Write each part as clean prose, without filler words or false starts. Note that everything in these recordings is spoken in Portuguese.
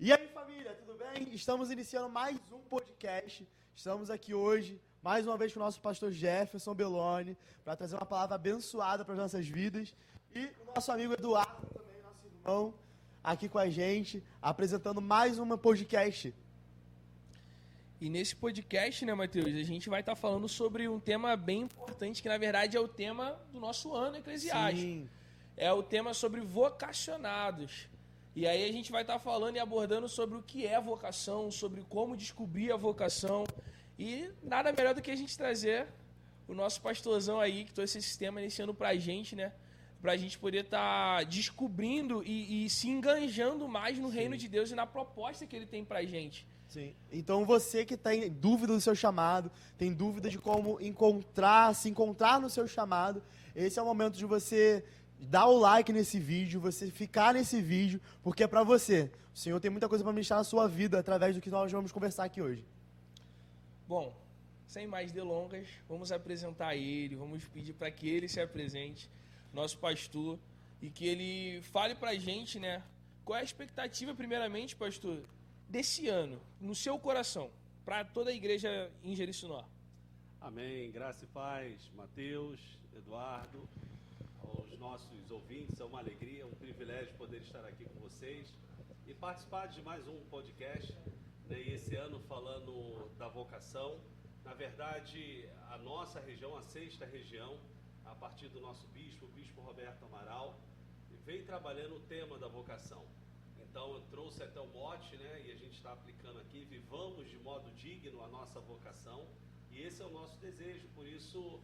E aí, família, tudo bem? Estamos iniciando mais um podcast. Estamos aqui hoje, mais uma vez com o nosso pastor Jefferson Belloni, para trazer uma palavra abençoada para as nossas vidas. E o nosso amigo Eduardo, também, nosso irmão, aqui com a gente, apresentando mais um podcast. E nesse podcast, né, Matheus, a gente vai estar falando sobre um tema bem importante, que na verdade é o tema do nosso ano eclesiástico. Sim. É o tema sobre vocacionados. E aí a gente vai estar falando e abordando sobre o que é vocação, sobre como descobrir a vocação. E nada melhor do que a gente trazer o nosso pastorzão aí, que trouxe esse tema iniciando pra gente, né? Pra gente poder estar descobrindo e se enganjando mais no reino de Deus e na proposta que ele tem pra gente. Sim. Então você que tem dúvida do seu chamado, tem dúvida de como se encontrar no seu chamado, esse é o momento de você dar o like nesse vídeo, você ficar nesse vídeo, porque é pra você. O Senhor tem muita coisa para ministrar na sua vida através do que nós vamos conversar aqui hoje. Bom, sem mais delongas, vamos apresentar ele, vamos pedir para que ele se apresente, nosso pastor, e que ele fale pra gente, né, qual é a expectativa, primeiramente, pastor, desse ano, no seu coração, para toda a igreja em Jericinó. Amém. Graça e paz, Matheus, Eduardo, aos nossos ouvintes, é uma alegria, um privilégio poder estar aqui com vocês e participar de mais um podcast, né, e esse ano falando da vocação. Na verdade, a nossa região, a sexta região, a partir do nosso bispo, o bispo Roberto Amaral, vem trabalhando o tema da vocação. Então, eu trouxe até o mote, né, e a gente está aplicando aqui: vivamos de modo digno a nossa vocação, e esse é o nosso desejo. Por isso,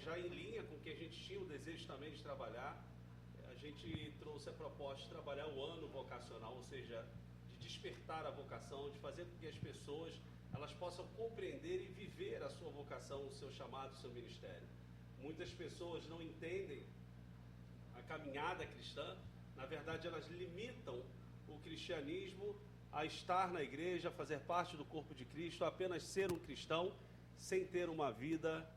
já em linha com o que a gente tinha o desejo também de trabalhar, a gente trouxe a proposta de trabalhar o ano vocacional, ou seja, de despertar a vocação, de fazer com que as pessoas elas possam compreender e viver a sua vocação, o seu chamado, o seu ministério. Muitas pessoas não entendem a caminhada cristã. Na verdade, elas limitam o cristianismo a estar na igreja, a fazer parte do corpo de Cristo, a apenas ser um cristão, sem ter uma vida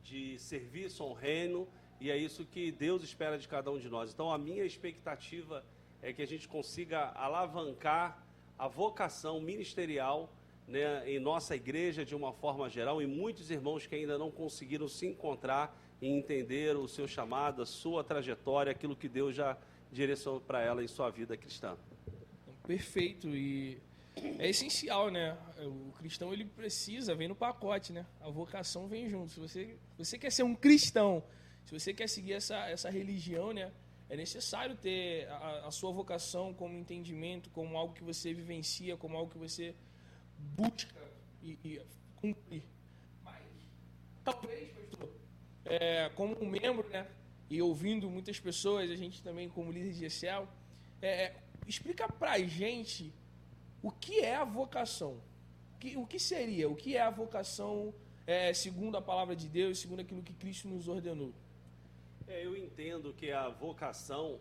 de serviço ao reino, e é isso que Deus espera de cada um de nós. Então, a minha expectativa é que a gente consiga alavancar a vocação ministerial, né, em nossa igreja de uma forma geral, e muitos irmãos que ainda não conseguiram se encontrar e entender o seu chamado, a sua trajetória, aquilo que Deus já direcionou para ela em sua vida cristã. Perfeito, e é essencial, né? O cristão, ele precisa, vem no pacote, né? A vocação vem junto. Se você quer ser um cristão, se você quer seguir essa religião, né? É necessário ter a sua vocação como entendimento, como algo que você vivencia, como algo que você busca e cumprir. Mas, talvez, pastor, como um membro, né? E ouvindo muitas pessoas, a gente também como líder de Excel, explica pra gente o que é a vocação. O que seria? O que é a vocação segundo a palavra de Deus, segundo aquilo que Cristo nos ordenou? Eu entendo que a vocação,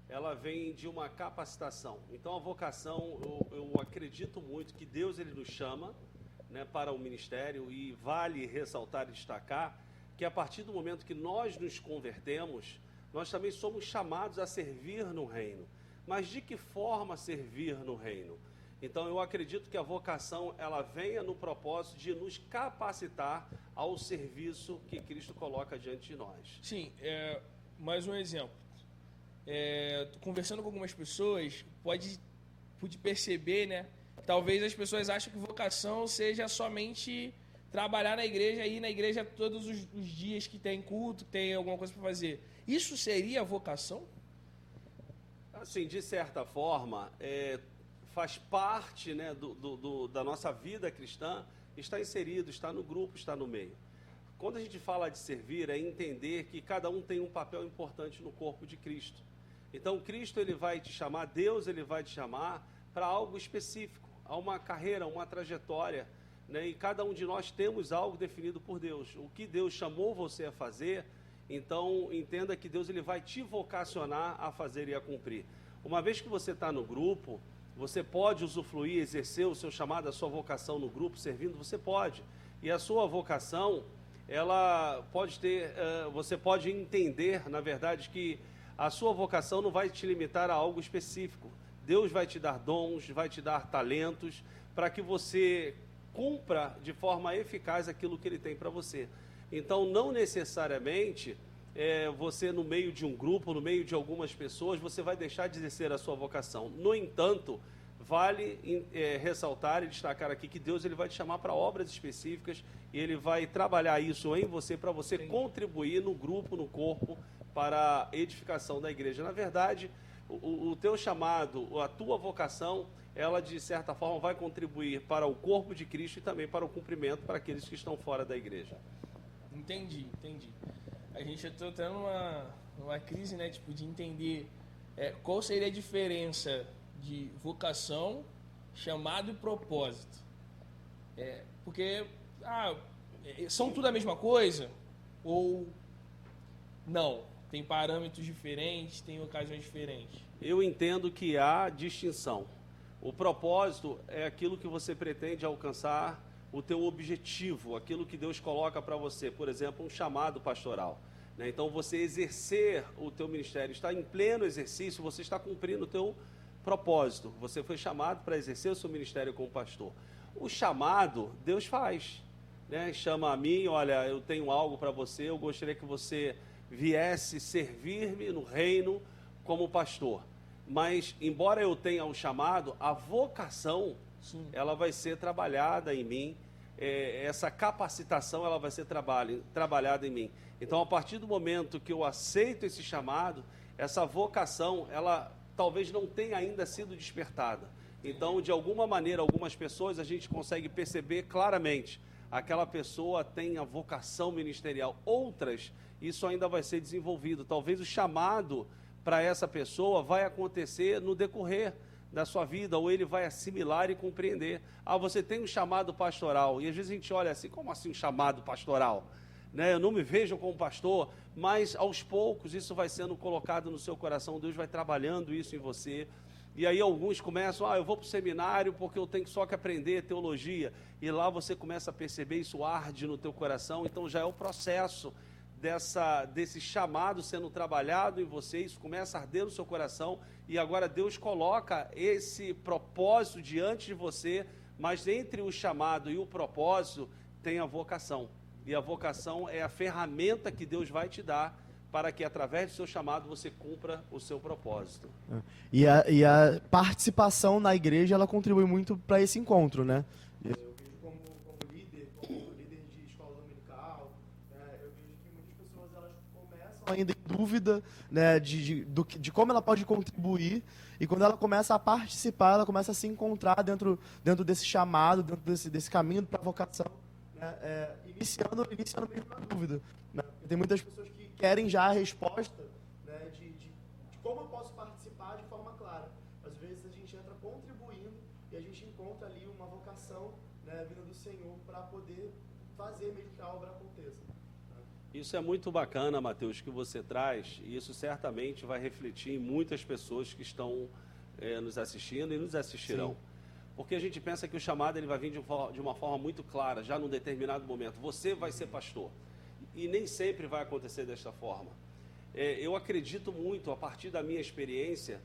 ela vem de uma capacitação. Então, a vocação, eu acredito muito que Deus ele nos chama, né, para o ministério, e vale ressaltar e destacar que a partir do momento que nós nos convertemos, nós também somos chamados a servir no reino. Mas de que forma servir no reino? Então, eu acredito que a vocação, ela venha no propósito de nos capacitar ao serviço que Cristo coloca diante de nós. Sim, mais um exemplo. Conversando com algumas pessoas, pude perceber, né? Talvez as pessoas achem que vocação seja somente trabalhar na igreja, ir na igreja todos os dias que tem culto, que tem alguma coisa para fazer. Isso seria vocação? Assim, de certa forma, faz parte, né, da nossa vida cristã, está inserido, está no grupo, está no meio. Quando a gente fala de servir, é entender que cada um tem um papel importante no corpo de Cristo. Então, Cristo ele vai te chamar, Deus ele vai te chamar para algo específico, a uma carreira, uma trajetória, né? E cada um de nós temos algo definido por Deus. O que Deus chamou você a fazer, então entenda que Deus ele vai te vocacionar a fazer e a cumprir. Uma vez que você está no grupo, você pode usufruir, exercer o seu chamado, a sua vocação no grupo, servindo, você pode. E a sua vocação, ela pode ter, você pode entender, na verdade, que a sua vocação não vai te limitar a algo específico. Deus vai te dar dons, vai te dar talentos, para que você cumpra de forma eficaz aquilo que Ele tem para você. Então, não necessariamente você, no meio de um grupo, no meio de algumas pessoas, você vai deixar de exercer a sua vocação. No entanto, vale ressaltar e destacar aqui que Deus ele vai te chamar para obras específicas e Ele vai trabalhar isso em você, para você contribuir no grupo, no corpo, para a edificação da igreja. Na verdade, o teu chamado, a tua vocação, ela de certa forma vai contribuir para o corpo de Cristo e também para o cumprimento para aqueles que estão fora da igreja. Entendi. A gente está tendo uma crise, né, tipo, de entender qual seria a diferença de vocação, chamado e propósito. Porque são tudo a mesma coisa? Ou não? Tem parâmetros diferentes, tem ocasiões diferentes? Eu entendo que há distinção. O propósito é aquilo que você pretende alcançar, o teu objetivo, aquilo que Deus coloca para você. Por exemplo, um chamado pastoral, né? Então, você exercer o teu ministério, está em pleno exercício, você está cumprindo o teu propósito. Você foi chamado para exercer o seu ministério como pastor. O chamado, Deus faz, né? Chama a mim, olha, eu tenho algo para você, eu gostaria que você viesse servir-me no reino como pastor. Mas, embora eu tenha um chamado, a vocação, sim, ela vai ser trabalhada em mim, essa capacitação ela vai ser trabalhada em mim. Então, a partir do momento que eu aceito esse chamado, essa vocação, ela talvez não tenha ainda sido despertada. Então, de alguma maneira, algumas pessoas a gente consegue perceber claramente, aquela pessoa tem a vocação ministerial. Outras, isso ainda vai ser desenvolvido. Talvez o chamado para essa pessoa vai acontecer no decorrer da sua vida, ou ele vai assimilar e compreender. Você tem um chamado pastoral, e às vezes a gente olha assim, como assim um chamado pastoral? Né? Eu não me vejo como pastor, mas aos poucos isso vai sendo colocado no seu coração, Deus vai trabalhando isso em você. E aí alguns começam, eu vou para o seminário porque eu tenho só que aprender teologia, e lá você começa a perceber, isso arde no teu coração, então já é o processo desse chamado sendo trabalhado em você, isso começa a arder no seu coração, e agora Deus coloca esse propósito diante de você, mas entre o chamado e o propósito tem a vocação, e a vocação é a ferramenta que Deus vai te dar para que através do seu chamado você cumpra o seu propósito. E a participação na igreja, ela contribui muito para esse encontro, né? Eu vejo como líder de escola dominical, né, eu vejo que muitas pessoas elas começam ainda em dúvida, né, de como ela pode contribuir, e quando ela começa a participar, ela começa a se encontrar dentro desse chamado, dentro desse caminho para a vocação, né, iniciando mesmo na dúvida. Né? Tem muitas pessoas que querem já a resposta, né, de como eu posso participar de forma clara. Às vezes a gente entra contribuindo e a gente encontra ali uma vocação, né, vinda do Senhor para poder fazer mesmo que a obra aconteça. Isso é muito bacana, Mateus, que você traz, e isso certamente vai refletir em muitas pessoas que estão nos assistindo e nos assistirão. Sim. Porque a gente pensa que o chamado ele vai vir de uma forma muito clara, já num determinado momento. Você vai ser pastor. E nem sempre vai acontecer desta forma. Eu acredito muito, a partir da minha experiência,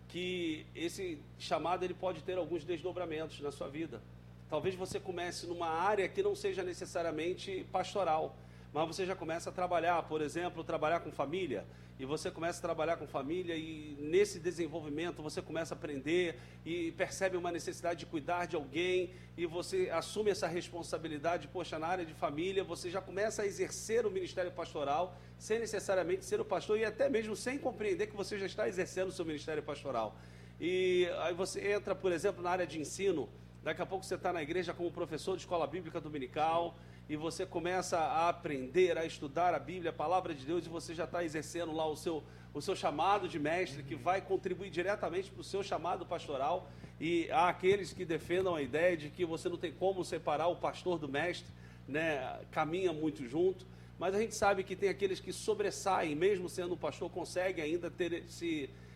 que esse chamado ele pode ter alguns desdobramentos na sua vida. Talvez você comece numa área que não seja necessariamente pastoral, mas você já começa a trabalhar, por exemplo, trabalhar com família, e você começa a trabalhar com família e nesse desenvolvimento você começa a aprender e percebe uma necessidade de cuidar de alguém e você assume essa responsabilidade, poxa, na área de família você já começa a exercer o ministério pastoral sem necessariamente ser o pastor e até mesmo sem compreender que você já está exercendo o seu ministério pastoral. E aí você entra, por exemplo, na área de ensino, daqui a pouco você está na igreja como professor de escola bíblica dominical, e você começa a aprender, a estudar a Bíblia, a palavra de Deus, e você já está exercendo lá o seu chamado de mestre, que vai contribuir diretamente para o seu chamado pastoral. E há aqueles que defendam a ideia de que você não tem como separar o pastor do mestre, né? Caminha muito junto, mas a gente sabe que tem aqueles que sobressaem, mesmo sendo um pastor, conseguem ainda ter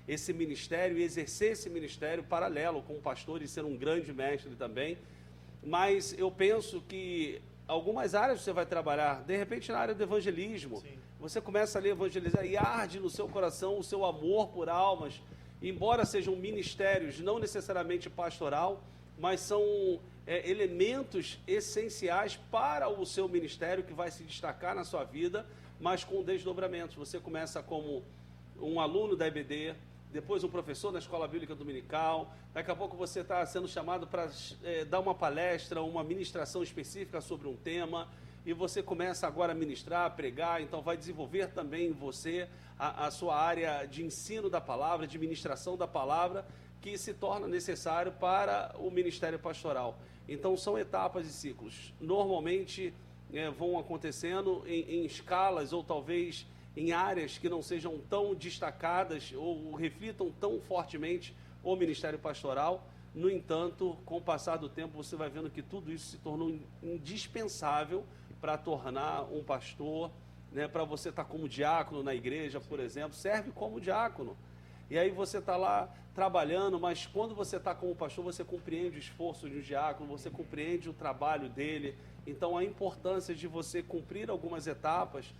esse ministério e exercer esse ministério paralelo com o pastor e ser um grande mestre também. Mas eu penso que algumas áreas você vai trabalhar, de repente na área do evangelismo. Sim. Você começa ali a evangelizar e arde no seu coração o seu amor por almas, embora sejam ministérios não necessariamente pastoral, mas são elementos essenciais para o seu ministério que vai se destacar na sua vida, mas com desdobramentos. Você começa como um aluno da EBD, depois um professor na escola bíblica dominical, daqui a pouco você está sendo chamado para dar uma palestra, uma ministração específica sobre um tema, e você começa agora a ministrar, a pregar, então vai desenvolver também em você a sua área de ensino da palavra, de ministração da palavra, que se torna necessário para o ministério pastoral. Então são etapas e ciclos. Normalmente vão acontecendo em escalas ou talvez em áreas que não sejam tão destacadas ou reflitam tão fortemente o ministério pastoral. No entanto, com o passar do tempo, você vai vendo que tudo isso se tornou indispensável para tornar um pastor, né, para você estar como diácono na igreja, por exemplo, serve como diácono. E aí você está lá trabalhando, mas quando você está como pastor, você compreende o esforço de um diácono, você compreende o trabalho dele. Então, a importância de você cumprir algumas etapas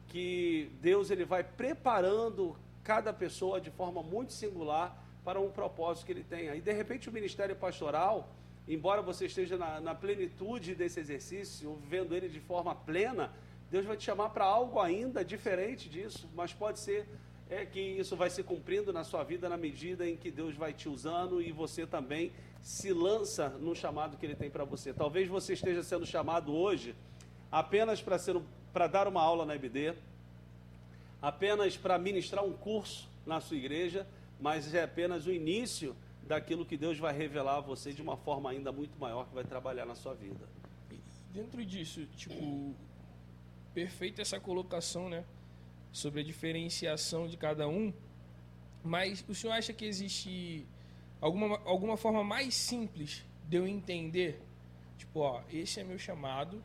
que Deus ele vai preparando cada pessoa de forma muito singular para um propósito que ele tenha. E, de repente, o ministério pastoral, embora você esteja na plenitude desse exercício, vivendo ele de forma plena, Deus vai te chamar para algo ainda diferente disso, mas pode ser que isso vai se cumprindo na sua vida na medida em que Deus vai te usando e você também se lança no chamado que ele tem para você. Talvez você esteja sendo chamado hoje apenas para dar uma aula na EBD, apenas para ministrar um curso na sua igreja, mas é apenas o início daquilo que Deus vai revelar a você de uma forma ainda muito maior que vai trabalhar na sua vida. Dentro disso, tipo, perfeita essa colocação, né, sobre a diferenciação de cada um, mas o senhor acha que existe alguma forma mais simples de eu entender, tipo, ó, esse é meu chamado,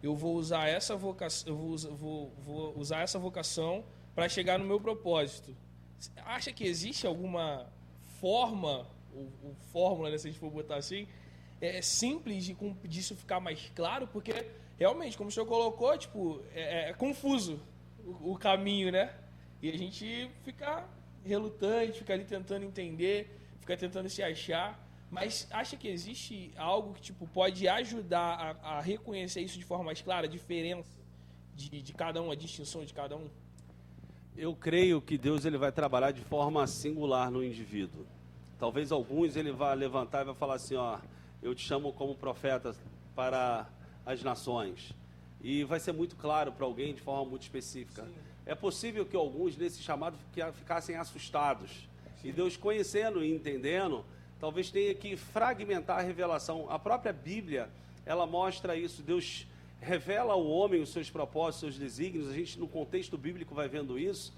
eu vou usar essa vocação, vou usar essa vocação para chegar no meu propósito? Acha que existe alguma forma, ou fórmula, né, se a gente for botar assim, simples disso ficar mais claro? Porque realmente, como o senhor colocou, tipo, é confuso o caminho, né? E a gente fica relutante, fica ali tentando entender, fica tentando se achar. Mas acha que existe algo que tipo, pode ajudar a reconhecer isso de forma mais clara, a diferença de cada um, a distinção de cada um? Eu creio que Deus ele vai trabalhar de forma singular no indivíduo. Talvez alguns ele vá levantar e vai falar assim, ó, eu te chamo como profeta para as nações. E vai ser muito claro para alguém de forma muito específica. Sim. É possível que alguns nesse chamado ficassem assustados. Sim. E Deus conhecendo e entendendo, talvez tenha que fragmentar a revelação. A própria Bíblia, ela mostra isso. Deus revela ao homem os seus propósitos, seus desígnios. A gente no contexto bíblico vai vendo isso.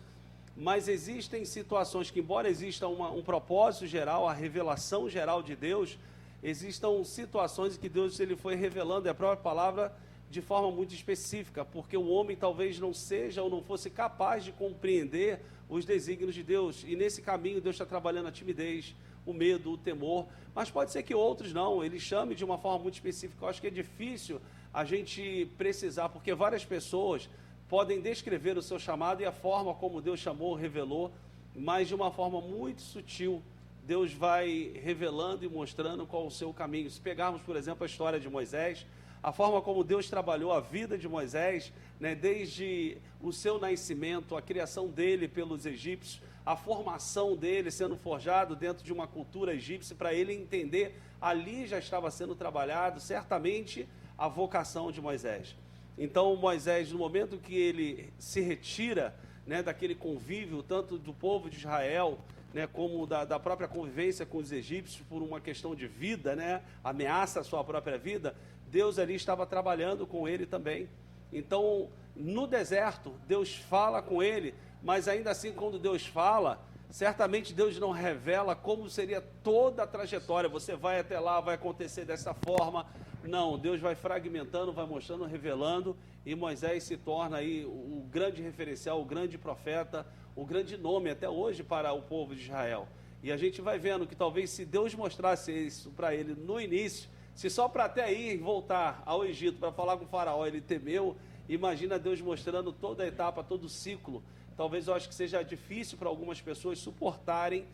Mas existem situações que, embora exista um propósito geral, a revelação geral de Deus, existam situações em que Deus ele foi revelando a própria palavra de forma muito específica, porque o homem talvez não seja ou não fosse capaz de compreender os desígnios de Deus. E nesse caminho Deus está trabalhando a timidez, o medo, o temor, mas pode ser que outros não, ele chame de uma forma muito específica. Eu acho que é difícil a gente precisar, porque várias pessoas podem descrever o seu chamado e a forma como Deus chamou, revelou, mas de uma forma muito sutil. Deus vai revelando e mostrando qual o seu caminho. Se pegarmos, por exemplo, a história de Moisés, a forma como Deus trabalhou a vida de Moisés, né, desde o seu nascimento, a criação dele pelos egípcios, a formação dele sendo forjado dentro de uma cultura egípcia, para ele entender, ali já estava sendo trabalhado, certamente, a vocação de Moisés. Então, Moisés, no momento que ele se retira, né, daquele convívio, tanto do povo de Israel, né, como da própria convivência com os egípcios, por uma questão de vida, né, ameaça a sua própria vida, Deus ali estava trabalhando com ele também. Então, no deserto, Deus fala com ele, mas ainda assim, quando Deus fala, certamente Deus não revela como seria toda a trajetória. Você vai até lá, vai acontecer dessa forma. Não, Deus vai fragmentando, vai mostrando, revelando, e Moisés se torna aí o grande referencial, o grande profeta, o grande nome até hoje para o povo de Israel. E a gente vai vendo que talvez se Deus mostrasse isso para ele no início, se só para até ir voltar ao Egito para falar com o faraó ele temeu, imagina Deus mostrando toda a etapa, todo o ciclo. talvez eu acho que seja difícil para algumas pessoas suportarem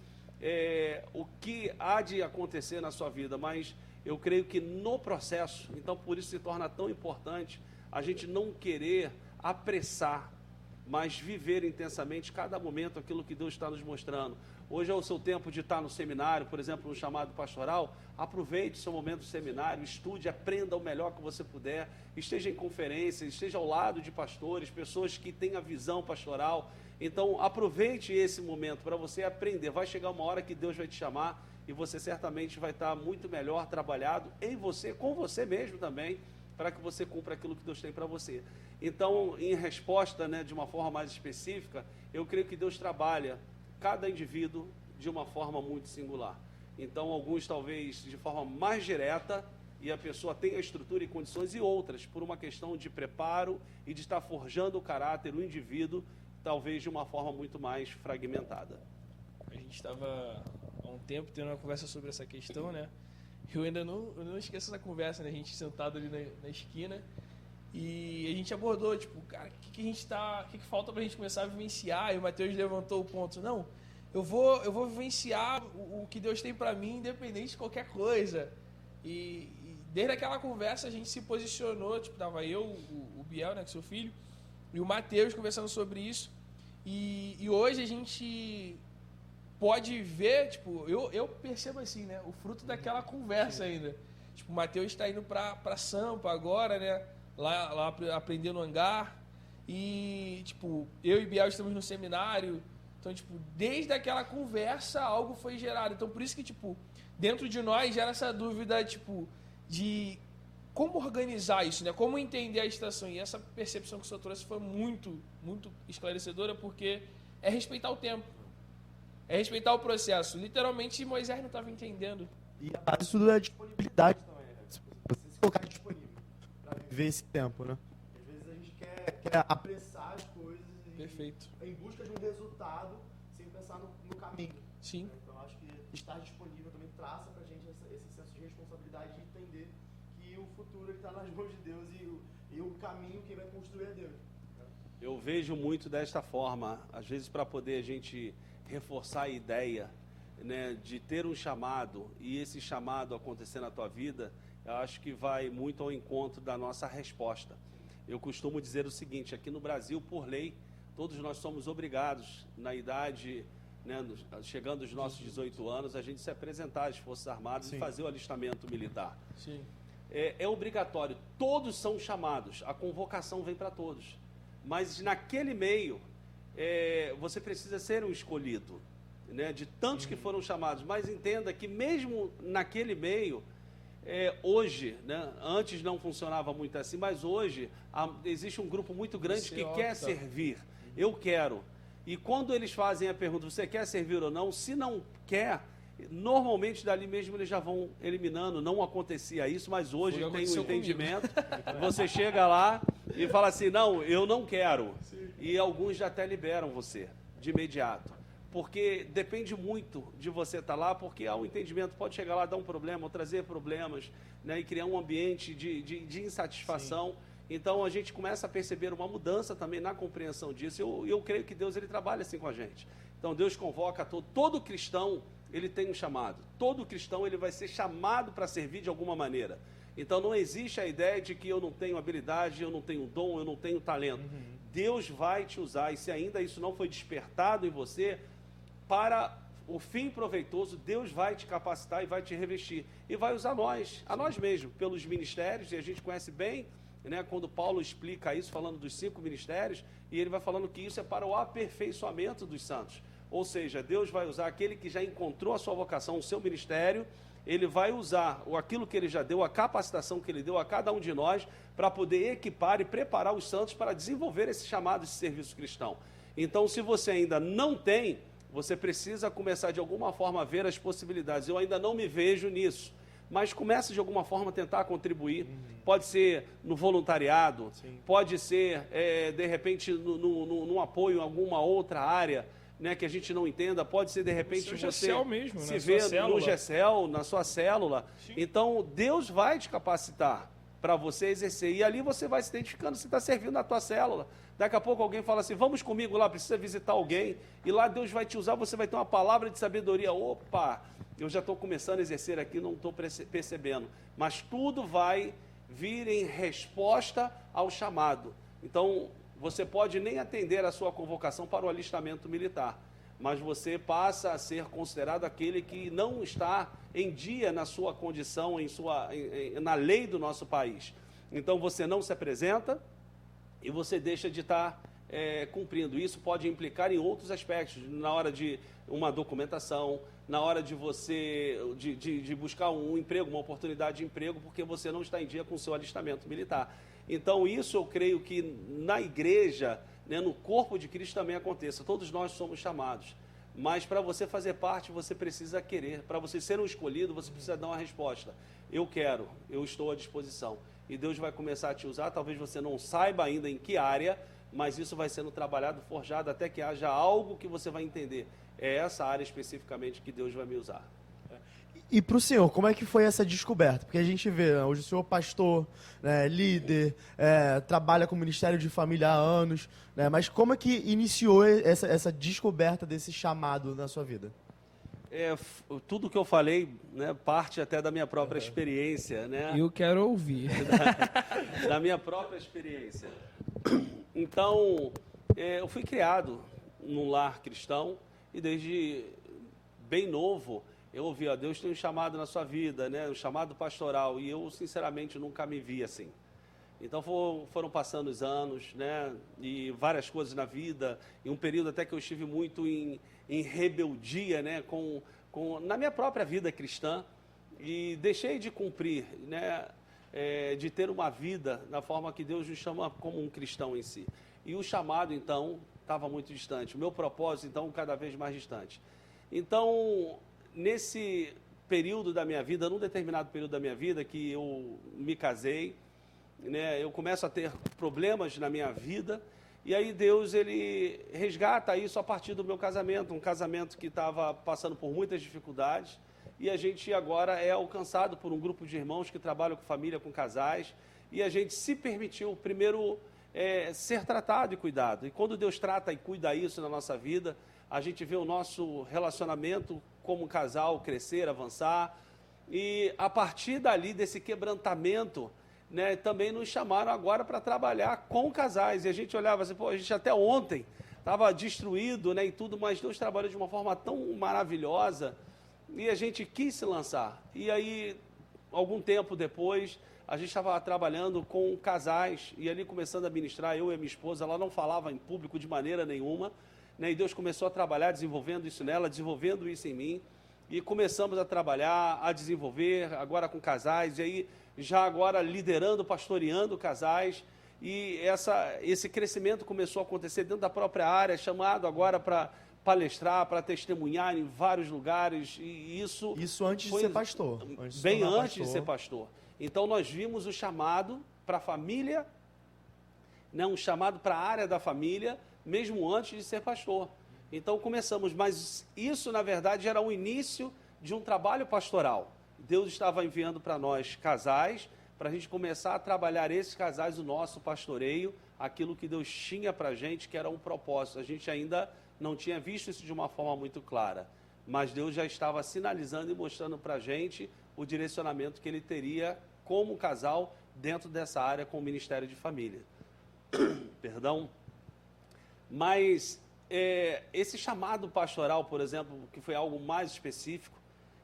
o que há de acontecer na sua vida, mas eu creio que no processo, então por isso se torna tão importante a gente não querer apressar, mas viver intensamente cada momento aquilo que Deus está nos mostrando. Hoje é o seu tempo de estar no seminário, por exemplo, no chamado pastoral. Aproveite o seu momento do seminário, estude, aprenda o melhor que você puder, esteja em conferências, esteja ao lado de pastores, pessoas que têm a visão pastoral. Então, aproveite esse momento para você aprender. Vai chegar uma hora que Deus vai te chamar e você certamente vai estar muito melhor trabalhado em você, com você mesmo também, para que você cumpra aquilo que Deus tem para você. Então, em resposta, de uma forma mais específica, eu creio que Deus trabalha cada indivíduo de uma forma muito singular. Então, alguns talvez de forma mais direta, e a pessoa tem a estrutura e condições, e outras por uma questão de preparo e de estar forjando o caráter, o indivíduo, talvez de uma forma muito mais fragmentada. A gente estava há um tempo tendo uma conversa sobre essa questão, né? Eu ainda não esqueço essa conversa, né? A gente sentado ali na esquina e a gente abordou, tipo, cara, o que falta pra gente começar a vivenciar? E o Matheus levantou o ponto, não, eu vou vivenciar o que Deus tem pra mim, independente de qualquer coisa. E desde aquela conversa a gente se posicionou, tipo, tava eu, o Biel, né, que é seu filho, e o Matheus conversando sobre isso. E hoje a gente pode ver, tipo, eu percebo assim, né, o fruto daquela conversa ainda. Tipo, o Matheus está indo para Sampa agora, né, lá aprendendo no hangar. E, tipo, eu e Biel estamos no seminário. Então, tipo, desde aquela conversa algo foi gerado. Então, por isso que, tipo, dentro de nós gera essa dúvida, tipo, de como organizar isso, né? Como entender a estação. E essa percepção que o senhor trouxe foi muito, muito esclarecedora, porque é respeitar o tempo. É respeitar o processo. Literalmente, Moisés não estava entendendo. E a base de tudo é a disponibilidade também, né? Você se colocar disponível para viver esse tempo, né? Às vezes a gente quer apressar as coisas Perfeito. em busca de um resultado sem pensar no caminho. Sim. Então, acho que estar disponível também traça para a gente esse senso de responsabilidade de entender que o futuro está nas mãos de Deus e o caminho quem vai construir é Deus. Eu vejo muito desta forma, às vezes para poder a gente reforçar a ideia, né, de ter um chamado e esse chamado acontecer na tua vida, eu acho que vai muito ao encontro da nossa resposta. Eu costumo dizer o seguinte, aqui no Brasil, por lei, todos nós somos obrigados, na idade, né, chegando aos nossos 18 anos, a gente se apresentar às Forças Armadas e fazer o alistamento militar. Sim. É obrigatório, todos são chamados, a convocação vem para todos. Mas naquele meio, você precisa ser um escolhido, né, de tantos que foram chamados. Mas entenda que mesmo naquele meio, hoje, né, antes não funcionava muito assim, mas hoje existe um grupo muito grande que quer servir. Eu quero. E quando eles fazem a pergunta, você quer servir ou não? Se não quer, normalmente dali mesmo eles já vão eliminando. Não acontecia isso, mas hoje tem um entendimento. Você chega lá e fala assim, não, eu não quero. Sim. E alguns já até liberam você de imediato. Porque depende muito de você estar lá, porque há um entendimento, pode chegar lá, dar um problema, ou trazer problemas, né, e criar um ambiente de insatisfação. Sim. Então, a gente começa a perceber uma mudança também na compreensão disso. Eu creio que Deus ele trabalha assim com a gente. Então, Deus convoca todo cristão, ele tem um chamado. Todo cristão ele vai ser chamado para servir de alguma maneira. Então, não existe a ideia de que eu não tenho habilidade, eu não tenho dom, eu não tenho talento. Deus vai te usar, e se ainda isso não foi despertado em você, para o fim proveitoso, Deus vai te capacitar e vai te revestir. E vai usar a nós mesmos, pelos ministérios, e a gente conhece bem, né, quando Paulo explica isso, falando dos 5 ministérios, e ele vai falando que isso é para o aperfeiçoamento dos santos. Ou seja, Deus vai usar aquele que já encontrou a sua vocação, o seu ministério, ele vai usar aquilo que ele já deu, a capacitação que ele deu a cada um de nós, para poder equipar e preparar os santos para desenvolver esse chamado, esse serviço cristão. Então, se você ainda não tem, você precisa começar de alguma forma a ver as possibilidades. Eu ainda não me vejo nisso, mas comece de alguma forma a tentar contribuir. Pode ser no voluntariado, pode ser, de repente, no apoio em alguma outra área, né, que a gente não entenda, pode ser, de repente, você mesmo, se vê no GECEL, na sua célula. Sim. Então, Deus vai te capacitar para você exercer. E ali você vai se identificando, você está servindo na tua célula. Daqui a pouco alguém fala assim, vamos comigo lá, precisa visitar alguém. E lá Deus vai te usar, você vai ter uma palavra de sabedoria. Opa, eu já estou começando a exercer aqui, não estou percebendo. Mas tudo vai vir em resposta ao chamado. Então, você pode nem atender a sua convocação para o alistamento militar, mas você passa a ser considerado aquele que não está em dia na sua condição, na lei do nosso país. Então, você não se apresenta e você deixa de estar cumprindo. Isso pode implicar em outros aspectos, na hora de uma documentação, na hora de você de buscar um emprego, uma oportunidade de emprego, porque você não está em dia com o seu alistamento militar. Então, isso eu creio que na igreja, né, no corpo de Cristo também aconteça. Todos nós somos chamados. Mas para você fazer parte, você precisa querer. Para você ser um escolhido, você precisa dar uma resposta. Eu quero, eu estou à disposição. E Deus vai começar a te usar. Talvez você não saiba ainda em que área, mas isso vai sendo trabalhado, forjado, até que haja algo que você vai entender. É essa área especificamente que Deus vai me usar. E para o senhor, como é que foi essa descoberta? Porque a gente vê, né, hoje o senhor é pastor, né, líder, trabalha com o Ministério de Família há anos, né, mas como é que iniciou essa descoberta desse chamado na sua vida? Tudo que eu falei, né, parte até da minha própria experiência. Né? Eu quero ouvir. Da minha própria experiência. Então, eu fui criado num lar cristão e desde bem novo eu ouvi, ó, Deus tem um chamado na sua vida, né, um chamado pastoral, e eu, sinceramente, nunca me vi assim. Então, foram passando os anos, né, e várias coisas na vida, em um período até que eu estive muito em rebeldia, né, na minha própria vida cristã, e deixei de cumprir, né, de ter uma vida da forma que Deus nos chama como um cristão em si. E o chamado, então, estava muito distante, o meu propósito, então, cada vez mais distante. Então, nesse período da minha vida, num determinado período da minha vida, que eu me casei, né, eu começo a ter problemas na minha vida, e aí Deus, ele resgata isso a partir do meu casamento, um casamento que estava passando por muitas dificuldades, e a gente agora é alcançado por um grupo de irmãos que trabalham com família, com casais, e a gente se permitiu, primeiro, ser tratado e cuidado. E quando Deus trata e cuida isso na nossa vida, a gente vê o nosso relacionamento como casal crescer, avançar, e a partir dali, desse quebrantamento, né, também nos chamaram agora para trabalhar com casais, e a gente olhava assim, pô, a gente até ontem estava destruído, né, e tudo, mas Deus trabalha de uma forma tão maravilhosa, e a gente quis se lançar. E aí, algum tempo depois, a gente estava trabalhando com casais, e ali começando a ministrar, eu e a minha esposa, ela não falava em público de maneira nenhuma, né, e Deus começou a trabalhar, desenvolvendo isso nela, desenvolvendo isso em mim, e começamos a trabalhar, a desenvolver, agora com casais, e aí já agora liderando, pastoreando casais, e esse crescimento começou a acontecer dentro da própria área, chamado agora para palestrar, para testemunhar em vários lugares, e isso antes de ser pastor. Bem antes de ser pastor. Então nós vimos o chamado para a família, né, um chamado para a área da família, mesmo antes de ser pastor. Então começamos, mas isso na verdade era o início de um trabalho pastoral. Deus estava enviando para nós casais, para a gente começar a trabalhar esses casais, o nosso pastoreio, aquilo que Deus tinha para a gente, que era um propósito. A gente ainda não tinha visto isso de uma forma muito clara, mas Deus já estava sinalizando e mostrando para a gente o direcionamento que Ele teria como casal dentro dessa área com o Ministério de Família. Perdão. Mas esse chamado pastoral, por exemplo, que foi algo mais específico,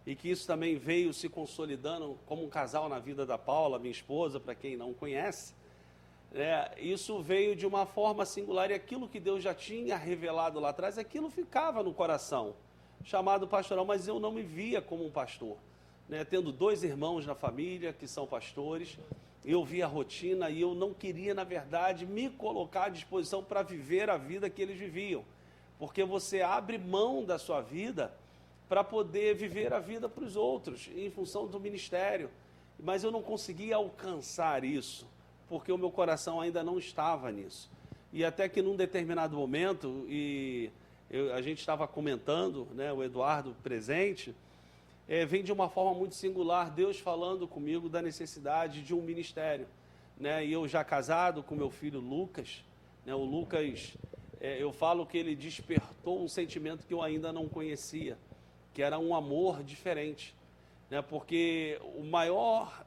e que isso também veio se consolidando como um casal na vida da Paula, minha esposa, para quem não conhece, isso veio de uma forma singular, e aquilo que Deus já tinha revelado lá atrás, aquilo ficava no coração, chamado pastoral, mas eu não me via como um pastor, né? Tendo 2 irmãos na família que são pastores, eu via a rotina e eu não queria, na verdade, me colocar à disposição para viver a vida que eles viviam, porque você abre mão da sua vida para poder viver a vida para os outros, em função do ministério, mas eu não conseguia alcançar isso, porque o meu coração ainda não estava nisso. E até que num determinado momento, a gente estava comentando, né, o Eduardo presente, vem de uma forma muito singular, Deus falando comigo da necessidade de um ministério, né? E eu já casado com meu filho Lucas, né? O Lucas, eu falo que ele despertou um sentimento que eu ainda não conhecia, que era um amor diferente, né? Porque o maior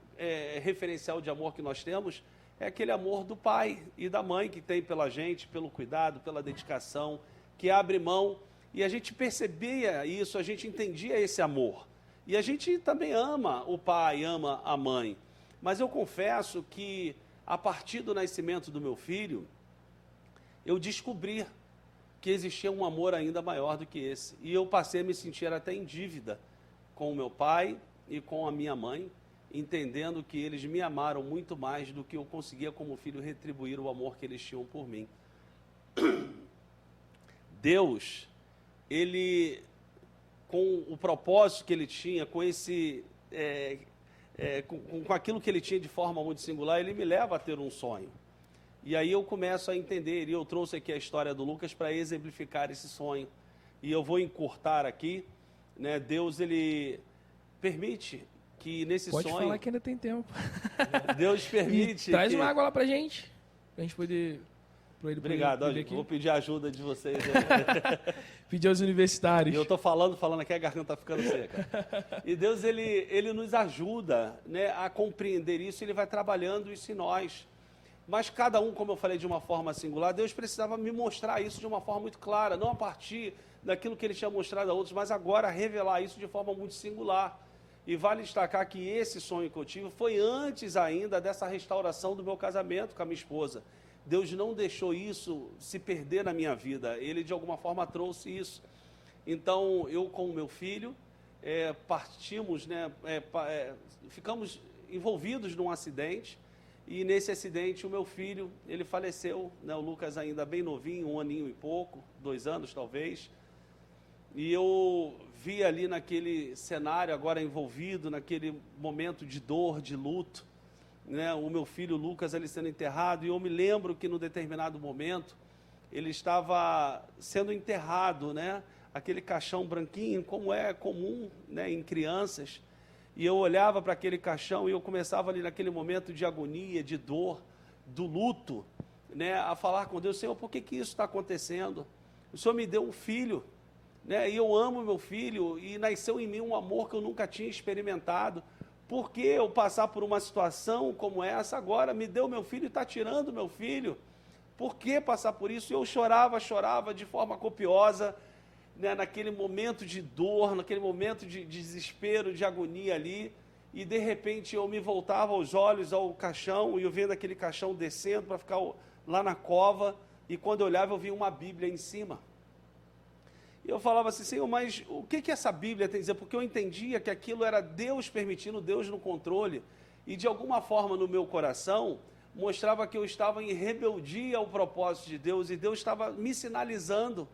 referencial de amor que nós temos é aquele amor do pai e da mãe que tem pela gente, pelo cuidado, pela dedicação, que abre mão. E a gente percebia isso, a gente entendia esse amor. E a gente também ama o pai, ama a mãe. Mas eu confesso que, a partir do nascimento do meu filho, eu descobri que existia um amor ainda maior do que esse. E eu passei a me sentir até em dívida com o meu pai e com a minha mãe, entendendo que eles me amaram muito mais do que eu conseguia, como filho, retribuir o amor que eles tinham por mim. Deus, ele, com o propósito que ele tinha, com esse, com aquilo que ele tinha de forma muito singular, ele me leva a ter um sonho. E aí eu começo a entender, e eu trouxe aqui a história do Lucas para exemplificar esse sonho. E eu vou encurtar aqui, né? Deus, ele permite que nesse Pode sonho... Pode falar que ainda tem tempo. Deus permite... Traz uma água lá pra gente poder... Obrigado, vou pedir a ajuda de vocês. Pedir aos universitários. E eu estou falando aqui, a garganta está ficando seca. E Deus, ele nos ajuda, né, a compreender isso, ele vai trabalhando isso em nós. Mas cada um, como eu falei, de uma forma singular, Deus precisava me mostrar isso de uma forma muito clara, não a partir daquilo que ele tinha mostrado a outros, mas agora revelar isso de forma muito singular. E vale destacar que esse sonho que eu tive foi antes ainda dessa restauração do meu casamento com a minha esposa. Deus não deixou isso se perder na minha vida, ele de alguma forma trouxe isso. Então, eu com o meu filho, partimos, né, ficamos envolvidos num acidente, e nesse acidente o meu filho, ele faleceu, né, o Lucas ainda bem novinho, 1 aninho e pouco, 2 anos talvez, e eu vi ali naquele cenário, agora envolvido, naquele momento de dor, de luto, né, o meu filho Lucas ali sendo enterrado, e eu me lembro que no determinado momento ele estava sendo enterrado, né, aquele caixão branquinho, como é comum, né, em crianças, e eu olhava para aquele caixão e eu começava ali naquele momento de agonia, de dor, do luto, né, a falar com Deus: Senhor, por que isso está acontecendo? O Senhor me deu um filho, né, e eu amo meu filho, e nasceu em mim um amor que eu nunca tinha experimentado. Por que eu passar por uma situação como essa agora? Me deu meu filho e está tirando meu filho. Por que passar por isso? E eu chorava de forma copiosa, né, naquele momento de dor, naquele momento de desespero, de agonia ali. E de repente eu me voltava os olhos ao caixão, e eu vendo aquele caixão descendo para ficar lá na cova. E quando eu olhava, eu via uma Bíblia em cima. E eu falava assim: Senhor, mas o que essa Bíblia tem a dizer? Porque eu entendia que aquilo era Deus permitindo, Deus no controle. E de alguma forma no meu coração, mostrava que eu estava em rebeldia ao propósito de Deus. E Deus estava me sinalizando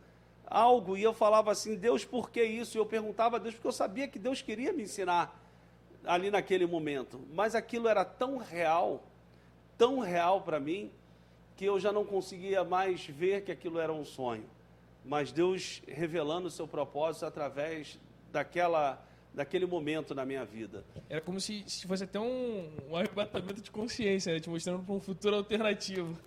algo. E eu falava assim: Deus, por que isso? E eu perguntava a Deus, porque eu sabia que Deus queria me ensinar ali naquele momento. Mas aquilo era tão real para mim, que eu já não conseguia mais ver que aquilo era um sonho. Mas Deus revelando o seu propósito através daquele momento na minha vida. Era como se fosse até um arrebatamento de consciência, né? Te mostrando para um futuro alternativo.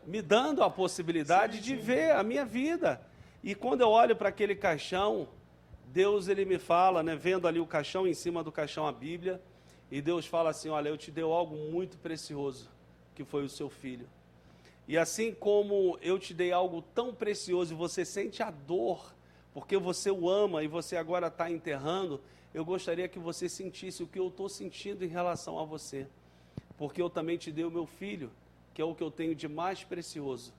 Me dando a possibilidade de ver a minha vida. E quando eu olho para aquele caixão, Deus, ele me fala, né, vendo ali o caixão, em cima do caixão a Bíblia, e Deus fala assim: olha, eu te dei algo muito precioso, que foi o seu filho. E assim como eu te dei algo tão precioso e você sente a dor, porque você o ama e você agora está enterrando, eu gostaria que você sentisse o que eu estou sentindo em relação a você. Porque eu também te dei o meu filho, que é o que eu tenho de mais precioso.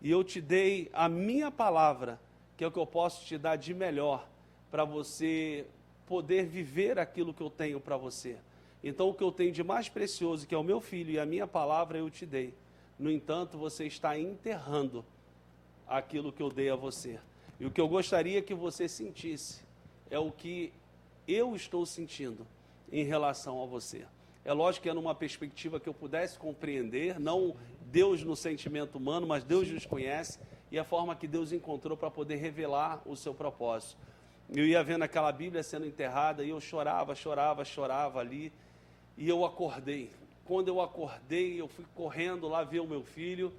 E eu te dei a minha palavra, que é o que eu posso te dar de melhor, para você poder viver aquilo que eu tenho para você. Então o que eu tenho de mais precioso, que é o meu filho e a minha palavra, eu te dei. No entanto, você está enterrando aquilo que eu dei a você. E o que eu gostaria que você sentisse é o que eu estou sentindo em relação a você. É lógico que é numa perspectiva que eu pudesse compreender, não Deus no sentimento humano, mas Deus nos conhece, e a forma que Deus encontrou para poder revelar o seu propósito. Eu ia vendo aquela Bíblia sendo enterrada e eu chorava ali. E eu acordei. Quando eu acordei, eu fui correndo lá ver o meu filho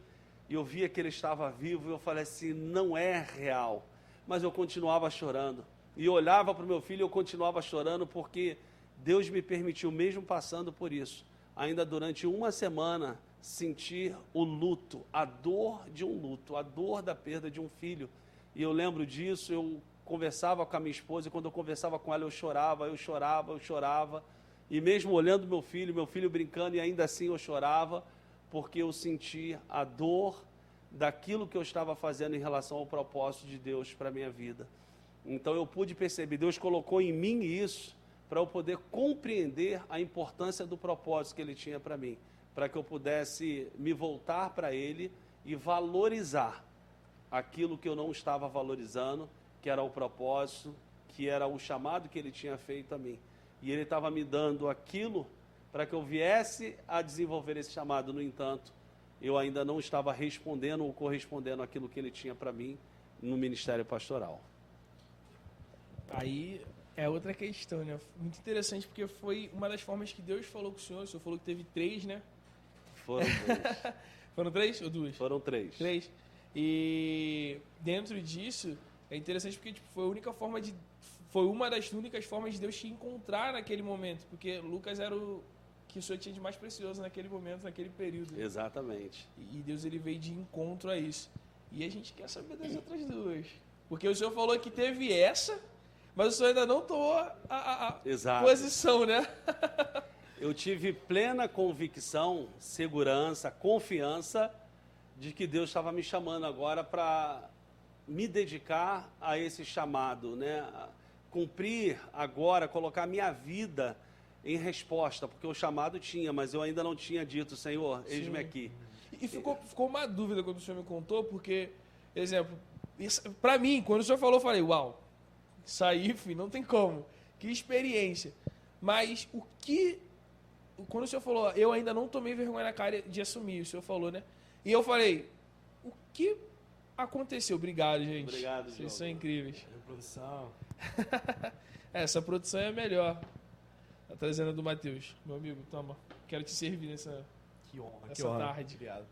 e eu via que ele estava vivo e eu falei assim, não é real. Mas eu continuava chorando. E eu olhava para o meu filho e eu continuava chorando porque Deus me permitiu, mesmo passando por isso, ainda durante uma semana, sentir o luto, a dor de um luto, a dor da perda de um filho. E eu lembro disso, eu conversava com a minha esposa e quando eu conversava com ela eu chorava. E mesmo olhando meu filho brincando e ainda assim eu chorava, porque eu sentia a dor daquilo que eu estava fazendo em relação ao propósito de Deus para a minha vida. Então eu pude perceber, Deus colocou em mim isso para eu poder compreender a importância do propósito que Ele tinha para mim, para que eu pudesse me voltar para Ele e valorizar aquilo que eu não estava valorizando, que era o propósito, que era o chamado que Ele tinha feito a mim. E Ele estava me dando aquilo para que eu viesse a desenvolver esse chamado. No entanto, eu ainda não estava respondendo ou correspondendo àquilo que Ele tinha para mim no ministério pastoral. Aí é outra questão, né? Muito interessante, porque foi uma das formas que Deus falou com o senhor falou que teve 3, né? Foram 3. Foram 3 ou 2? Foram 3. 3. E dentro disso, é interessante porque tipo, foi uma das únicas formas de Deus te encontrar naquele momento, porque Lucas era o que o senhor tinha de mais precioso naquele momento, naquele período. Exatamente. E Deus ele veio de encontro a isso. E a gente quer saber das outras 2. Porque o senhor falou que teve essa, mas o senhor ainda não tomou a posição, né? Eu tive plena convicção, segurança, confiança de que Deus estava me chamando agora para me dedicar a esse chamado, né? Cumprir agora, colocar minha vida em resposta, porque o chamado tinha, mas eu ainda não tinha dito, Senhor, eis-me aqui. E ficou uma dúvida quando o senhor me contou, porque, exemplo, para mim, quando o senhor falou, eu falei, uau, isso aí, filho, não tem como. Que experiência. Mas quando o senhor falou, eu ainda não tomei vergonha na cara de assumir, o senhor falou, né? E eu falei, o que aconteceu? Obrigado, gente. Obrigado, Vocês Diogo. são incríveis. Produção. Essa produção é a melhor. Tá trazendo a do Matheus. Meu amigo, toma. Quero te servir nessa Que honra, essa que honra. tarde. Obrigado.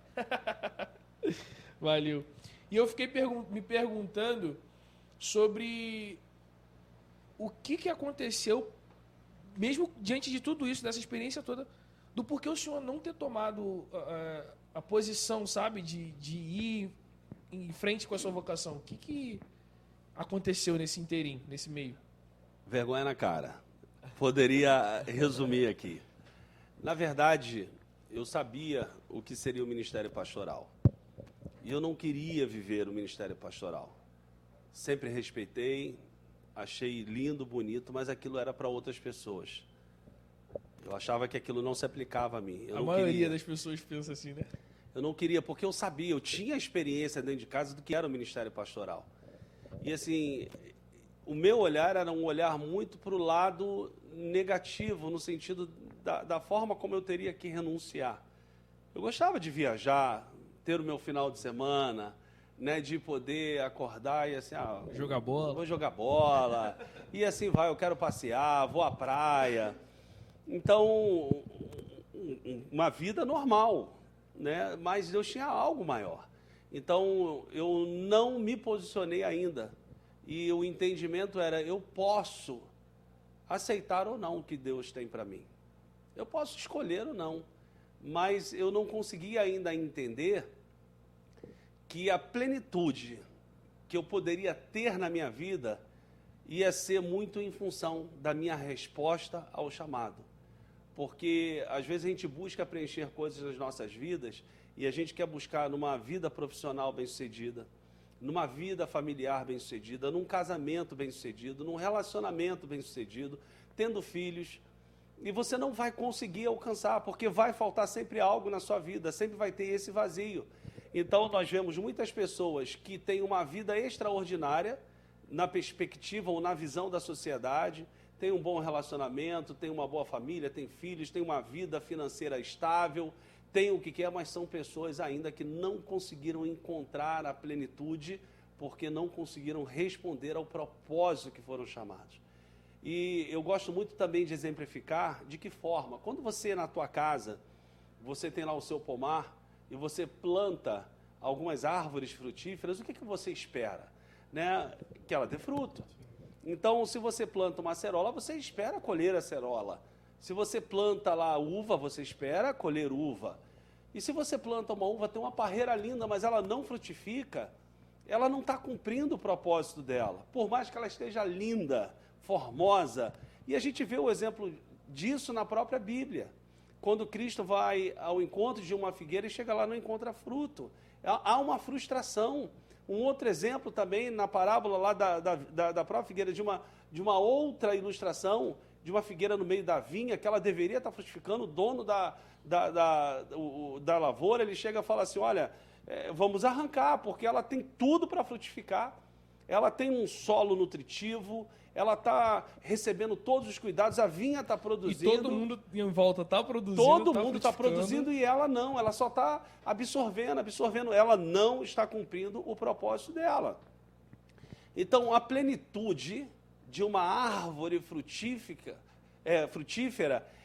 Valeu. E eu fiquei me perguntando sobre o que aconteceu, mesmo diante de tudo isso, dessa experiência toda, do porquê o senhor não ter tomado a posição, sabe, de ir em frente com a sua vocação. O que aconteceu nesse inteirinho, nesse meio? Vergonha na cara. Poderia resumir aqui. Na verdade, eu sabia o que seria o ministério pastoral. E eu não queria viver o ministério pastoral. Sempre respeitei, achei lindo, bonito, mas aquilo era para outras pessoas. Eu achava que aquilo não se aplicava a mim. A maioria das pessoas pensa assim, né? Eu não queria, porque eu sabia, eu tinha experiência dentro de casa do que era o ministério pastoral. E assim, o meu olhar era um olhar muito para o lado negativo, no sentido da forma como eu teria que renunciar. Eu gostava de viajar, ter o meu final de semana, né, de poder acordar e assim, Jogar bola. Vou jogar bola, e assim vai, eu quero passear, vou à praia. Então, uma vida normal, né? Mas Deus tinha algo maior. Então, eu não me posicionei ainda. E o entendimento era, eu posso aceitar ou não o que Deus tem para mim. Eu posso escolher ou não. Mas eu não conseguia ainda entender que a plenitude que eu poderia ter na minha vida ia ser muito em função da minha resposta ao chamado. Porque às vezes a gente busca preencher coisas nas nossas vidas e a gente quer buscar numa vida profissional bem-sucedida, numa vida familiar bem-sucedida, num casamento bem-sucedido, num relacionamento bem-sucedido, tendo filhos, e você não vai conseguir alcançar, porque vai faltar sempre algo na sua vida, sempre vai ter esse vazio. Então nós vemos muitas pessoas que têm uma vida extraordinária na perspectiva ou na visão da sociedade, tem um bom relacionamento, tem uma boa família, tem filhos, tem uma vida financeira estável, tem o que quer, mas são pessoas ainda que não conseguiram encontrar a plenitude porque não conseguiram responder ao propósito que foram chamados. E eu gosto muito também de exemplificar de que forma, quando você na tua casa, você tem lá o seu pomar e você planta algumas árvores frutíferas, o que você espera? Né? Que ela dê fruto. Então, se você planta uma acerola, você espera colher acerola. Se você planta lá uva, você espera colher uva. E se você planta uma uva, tem uma parreira linda, mas ela não frutifica, ela não está cumprindo o propósito dela, por mais que ela esteja linda, formosa. E a gente vê o exemplo disso na própria Bíblia. Quando Cristo vai ao encontro de uma figueira e chega lá e não encontra fruto. Há uma frustração. Um outro exemplo também na parábola lá da própria figueira, de uma outra ilustração, de uma figueira no meio da vinha, que ela deveria estar frutificando, o dono da lavoura, ele chega e fala assim, olha, vamos arrancar, porque ela tem tudo para frutificar, ela tem um solo nutritivo, ela está recebendo todos os cuidados, a vinha está produzindo. E todo mundo em volta está produzindo. Todo mundo está produzindo e ela não, ela só está absorvendo, ela não está cumprindo o propósito dela. Então, a plenitude de uma árvore frutífera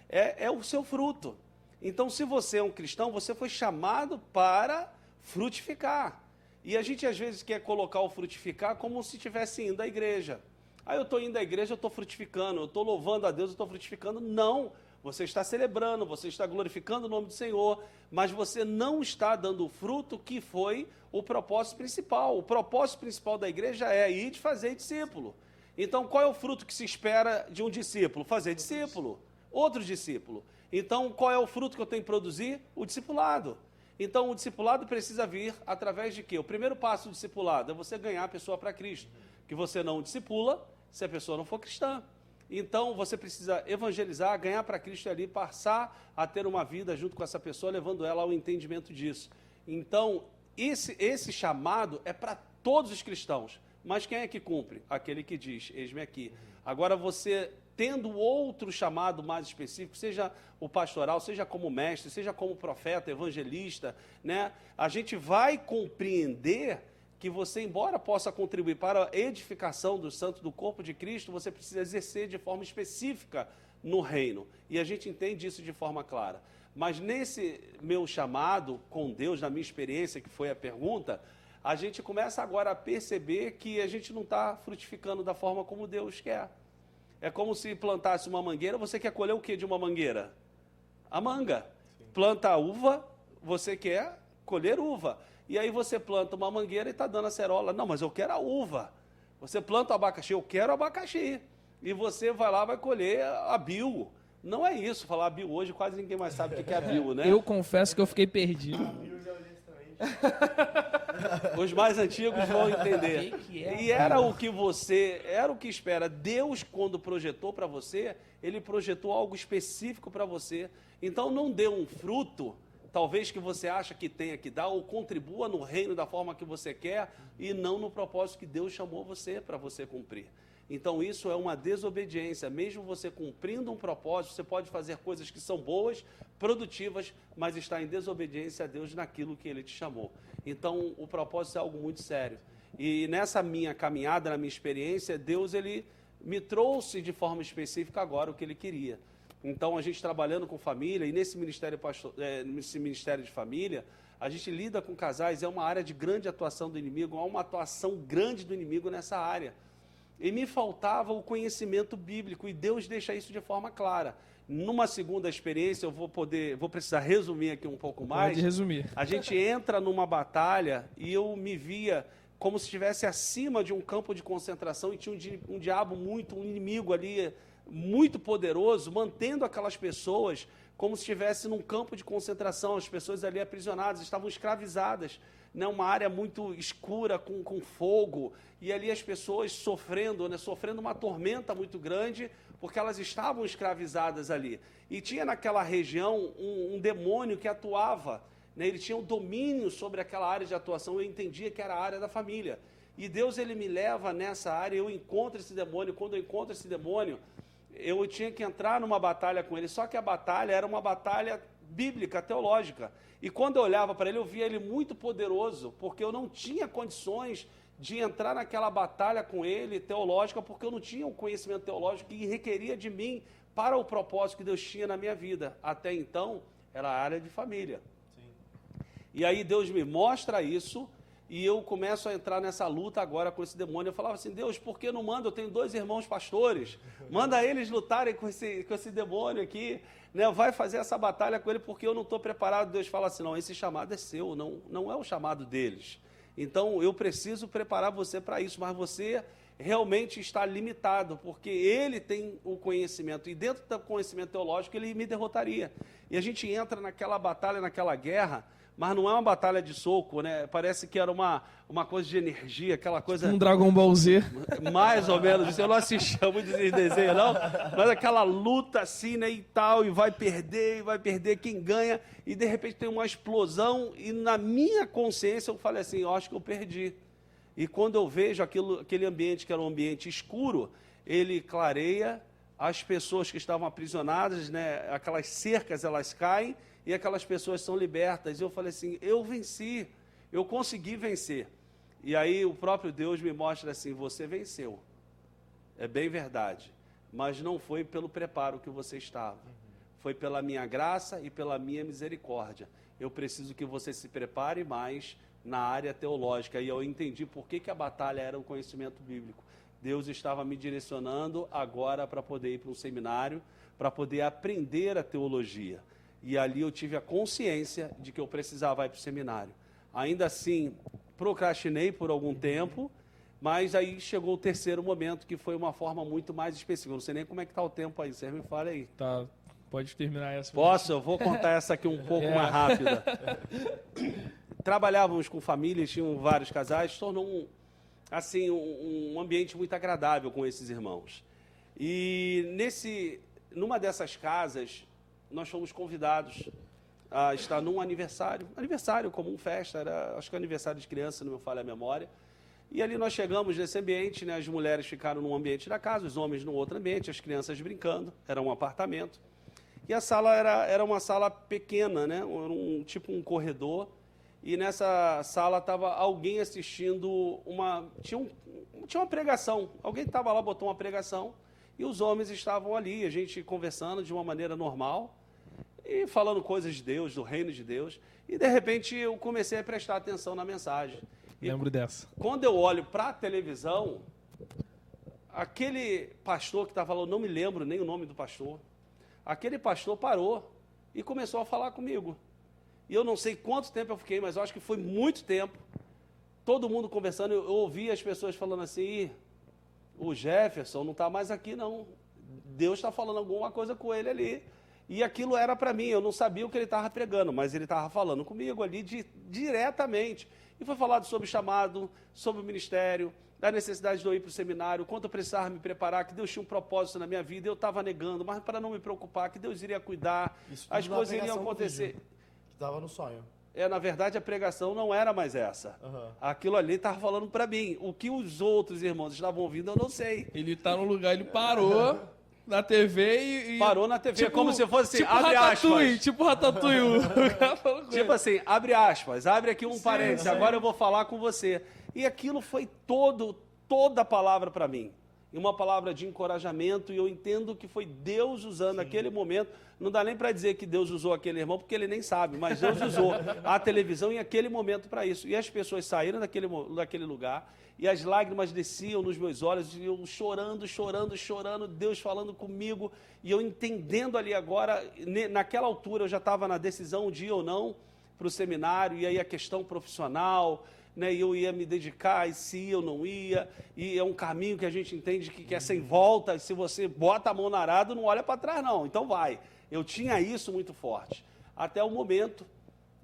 é o seu fruto. Então, se você é um cristão, você foi chamado para frutificar. E a gente, às vezes, quer colocar o frutificar como se estivesse indo à igreja. Eu estou indo à igreja, eu estou frutificando, eu estou louvando a Deus, eu estou frutificando. Não, você está celebrando, você está glorificando o nome do Senhor, mas você não está dando o fruto que foi o propósito principal. O propósito principal da igreja é ir de fazer discípulo. Então, qual é o fruto que se espera de um discípulo? Fazer discípulo, outro discípulo. Então, qual é o fruto que eu tenho que produzir? O discipulado. Então, o discipulado precisa vir através de quê? O primeiro passo do discipulado é você ganhar a pessoa para Cristo. Que você não discipula se a pessoa não for cristã. Então, você precisa evangelizar, ganhar para Cristo ali, passar a ter uma vida junto com essa pessoa, levando ela ao entendimento disso. Então, esse chamado é para todos os cristãos. Mas quem é que cumpre? Aquele que diz, eis-me aqui. Agora, você tendo outro chamado mais específico, seja o pastoral, seja como mestre, seja como profeta, evangelista, né? A gente vai compreender que você, embora possa contribuir para a edificação dos santos do corpo de Cristo, você precisa exercer de forma específica no reino. E a gente entende isso de forma clara. Mas nesse meu chamado com Deus, na minha experiência, que foi a pergunta, a gente começa agora a perceber que a gente não está frutificando da forma como Deus quer. É como se plantasse uma mangueira, você quer colher o que de uma mangueira? A manga. Sim. Planta a uva, você quer colher uva. E aí você planta uma mangueira e está dando acerola. Não, mas eu quero a uva. Você planta o abacaxi, eu quero abacaxi. E você vai lá, vai colher a bio. Não é isso, falar bio hoje, quase ninguém mais sabe o que é a bio, né? Eu confesso que eu fiquei perdido. Os mais antigos vão entender. E era o que espera. Deus, quando projetou para você, ele projetou algo específico para você. Então não dê um fruto, talvez que você acha que tenha que dar, ou contribua no reino da forma que você quer, e não no propósito que Deus chamou você para você cumprir. Então isso é uma desobediência. Mesmo você cumprindo um propósito, você pode fazer coisas que são boas, produtivas, mas está em desobediência a Deus naquilo que Ele te chamou. Então o propósito é algo muito sério. E nessa minha caminhada, na minha experiência, Deus ele me trouxe de forma específica agora o que Ele queria. Então a gente trabalhando com família, e nesse ministério de família, a gente lida com casais, é uma área de grande atuação do inimigo, há uma atuação grande do inimigo nessa área. E me faltava o conhecimento bíblico, e Deus deixa isso de forma clara. Numa segunda experiência, eu vou precisar resumir aqui um pouco mais. Pode resumir. A gente entra numa batalha e eu me via como se estivesse acima de um campo de concentração e tinha um diabo um inimigo ali muito poderoso, mantendo aquelas pessoas como se estivesse num campo de concentração, as pessoas ali aprisionadas, estavam escravizadas, né, uma área muito escura, com fogo, e ali as pessoas sofrendo uma tormenta muito grande, porque elas estavam escravizadas ali. E tinha naquela região um demônio que atuava, né, ele tinha um domínio sobre aquela área de atuação, eu entendia que era a área da família. E Deus ele me leva nessa área, eu encontro esse demônio, quando eu encontro esse demônio, eu tinha que entrar numa batalha com ele, só que a batalha era uma batalha bíblica, teológica. E quando eu olhava para ele, eu via ele muito poderoso, porque eu não tinha condições de entrar naquela batalha com ele, teológica, porque eu não tinha o conhecimento teológico que requeria de mim para o propósito que Deus tinha na minha vida. Até então, era a área de família. Sim. E aí Deus me mostra isso, e eu começo a entrar nessa luta agora com esse demônio. Eu falava assim, Deus, por que não manda? Eu tenho 2 irmãos pastores, manda eles lutarem com esse demônio aqui, né? Vai fazer essa batalha com ele, porque eu não estou preparado. Deus fala assim, não, esse chamado é seu, não é o chamado deles. Então, eu preciso preparar você para isso, mas você realmente está limitado, porque ele tem o conhecimento, e dentro do conhecimento teológico ele me derrotaria. E a gente entra naquela batalha, naquela guerra, mas não é uma batalha de soco, né? Parece que era uma coisa de energia, aquela coisa... Um Dragon Ball Z. Mais ou menos, eu não assisti muito esse desenho, não, mas aquela luta assim, né, e tal, e vai perder, quem ganha, e de repente tem uma explosão, e na minha consciência eu falei assim, eu acho que eu perdi. E quando eu vejo aquele ambiente, que era um ambiente escuro, ele clareia, as pessoas que estavam aprisionadas, né, aquelas cercas, elas caem, e aquelas pessoas são libertas. E eu falei assim, eu venci, eu consegui vencer. E aí o próprio Deus me mostra assim, você venceu. É bem verdade, mas não foi pelo preparo que você estava. Foi pela minha graça e pela minha misericórdia. Eu preciso que você se prepare mais na área teológica. E eu entendi por que a batalha era o conhecimento bíblico. Deus estava me direcionando agora para poder ir para um seminário, para poder aprender a teologia. E ali eu tive a consciência de que eu precisava ir para o seminário. Ainda assim, procrastinei por algum tempo, mas aí chegou o terceiro momento, que foi uma forma muito mais específica. Não sei nem como é que está o tempo aí, você me fala aí. Tá, pode terminar essa. Posso? Eu vou contar essa aqui um pouco mais rápida. Trabalhávamos com famílias, tinham vários casais, tornou um ambiente muito agradável com esses irmãos. E numa dessas casas, nós fomos convidados a estar num aniversário comum, festa, acho que aniversário de criança, não me falha a memória. E ali nós chegamos nesse ambiente, né, as mulheres ficaram num ambiente da casa, os homens num outro ambiente, as crianças brincando, era um apartamento. E a sala era uma sala pequena, né, tipo um corredor, e nessa sala estava alguém assistindo tinha uma pregação, alguém estava lá, botou uma pregação, e os homens estavam ali, a gente conversando de uma maneira normal, e falando coisas de Deus, do reino de Deus, e de repente eu comecei a prestar atenção na mensagem. Lembro dessa. Quando eu olho para a televisão, aquele pastor que estava lá, eu não me lembro nem o nome do pastor, aquele pastor parou e começou a falar comigo. E eu não sei quanto tempo eu fiquei, mas eu acho que foi muito tempo, todo mundo conversando, eu ouvi as pessoas falando assim, o Jefferson não está mais aqui não, Deus está falando alguma coisa com ele ali. E aquilo era para mim, eu não sabia o que ele estava pregando, mas ele estava falando comigo ali diretamente. E foi falado sobre o chamado, sobre o ministério, da necessidade de eu ir para o seminário, quanto eu precisava me preparar, que Deus tinha um propósito na minha vida, eu estava negando, mas para não me preocupar, que Deus iria cuidar, as coisas iriam acontecer. Que estava no sonho. Na verdade, a pregação não era mais essa. Aquilo ali estava falando para mim. O que os outros irmãos estavam ouvindo, eu não sei. Ele está no lugar, ele parou na TV e... Parou na TV, tipo, como se fosse assim, tipo abre aspas. Tipo Ratatouille. Tipo assim, abre aspas, abre aqui um parênteses, agora eu vou falar com você. E aquilo foi toda a palavra para mim. E uma palavra de encorajamento, e eu entendo que foi Deus usando aquele momento. Não dá nem para dizer que Deus usou aquele irmão, porque ele nem sabe, mas Deus usou a televisão em aquele momento para isso. E as pessoas saíram daquele lugar, e as lágrimas desciam nos meus olhos, e eu chorando, Deus falando comigo, e eu entendendo ali agora, naquela altura eu já estava na decisão de ir ou não para o seminário, e aí a questão profissional, né, e eu ia me dedicar, e se ia ou não ia, e é um caminho que a gente entende que é sem volta, e se você bota a mão no arado, não olha para trás não, então vai. Eu tinha isso muito forte, até o momento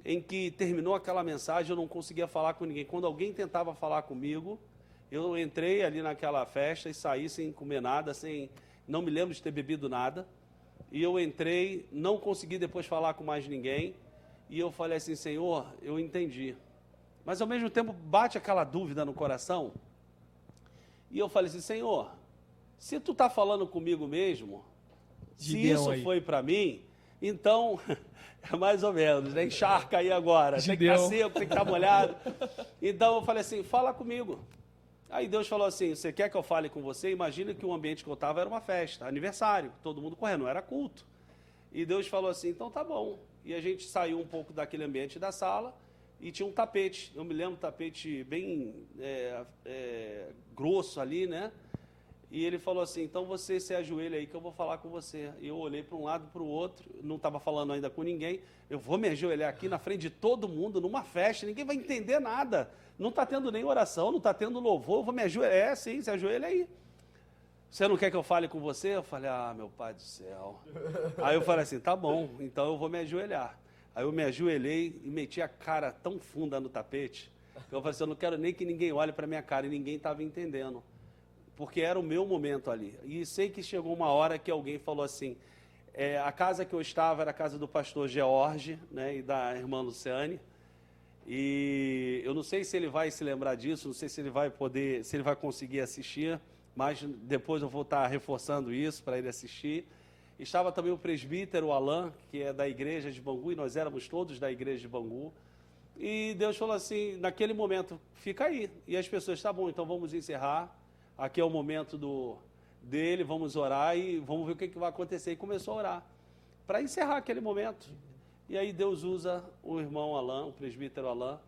em que terminou aquela mensagem, eu não conseguia falar com ninguém. Quando alguém tentava falar comigo, eu entrei ali naquela festa e saí sem comer nada, não me lembro de ter bebido nada, e eu entrei, não consegui depois falar com mais ninguém, e eu falei assim, Senhor, eu entendi. Mas ao mesmo tempo bate aquela dúvida no coração, e eu falei assim, Senhor, se tu está falando comigo mesmo, se isso foi para mim, então, é mais ou menos, né? Encharca aí agora, tem que estar seco, tem que estar molhado. Então eu falei assim, fala comigo, Aí Deus falou assim, você quer que eu fale com você? Imagina que o ambiente que eu estava era uma festa, aniversário, todo mundo correndo, não era culto. E Deus falou assim, então tá bom. E a gente saiu um pouco daquele ambiente da sala e tinha um tapete. Eu me lembro, um tapete bem grosso ali, né? E ele falou assim, então você se ajoelha aí que eu vou falar com você. E eu olhei para um lado e para o outro, não estava falando ainda com ninguém. Eu vou me ajoelhar aqui na frente de todo mundo, numa festa, ninguém vai entender nada. Não está tendo nem oração, não está tendo louvor, eu vou me ajoelhar. Sim, se ajoelha aí. Você não quer que eu fale com você? Eu falei, meu pai do céu. Aí eu falei assim, tá bom, então eu vou me ajoelhar. Aí eu me ajoelhei e meti a cara tão funda no tapete, que eu falei assim, eu não quero nem que ninguém olhe para minha cara, e ninguém estava entendendo. Porque era o meu momento ali. E sei que chegou uma hora que alguém falou assim, a casa que eu estava era a casa do pastor George, né, e da irmã Luciane. E eu não sei se ele vai se lembrar disso, não sei se ele vai poder, se ele vai conseguir assistir, mas depois eu vou estar reforçando isso para ele assistir. Estava também o presbítero Alain, que é da igreja de Bangu, e nós éramos todos da igreja de Bangu. E Deus falou assim, naquele momento, fica aí. E as pessoas, tá bom, então vamos encerrar. Aqui é o momento dele, vamos orar e vamos ver o que vai acontecer. E começou a orar, para encerrar aquele momento. E aí Deus usa o irmão Alain, o presbítero Alain,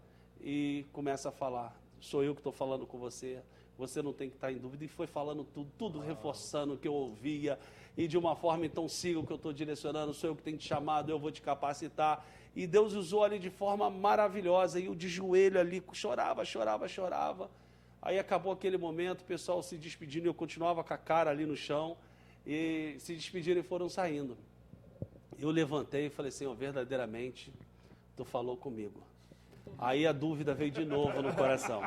e começa a falar, sou eu que estou falando com você, você não tem que estar em dúvida. E foi falando tudo reforçando o que eu ouvia, e de uma forma, então siga o que eu estou direcionando, sou eu que tenho te chamado, eu vou te capacitar. E Deus usou ali de forma maravilhosa, e eu de joelho ali, chorava. Aí acabou aquele momento, o pessoal se despedindo, e eu continuava com a cara ali no chão, e se despediram e foram saindo. Eu levantei e falei, Senhor, verdadeiramente, Tu falou comigo. Aí a dúvida veio de novo no coração.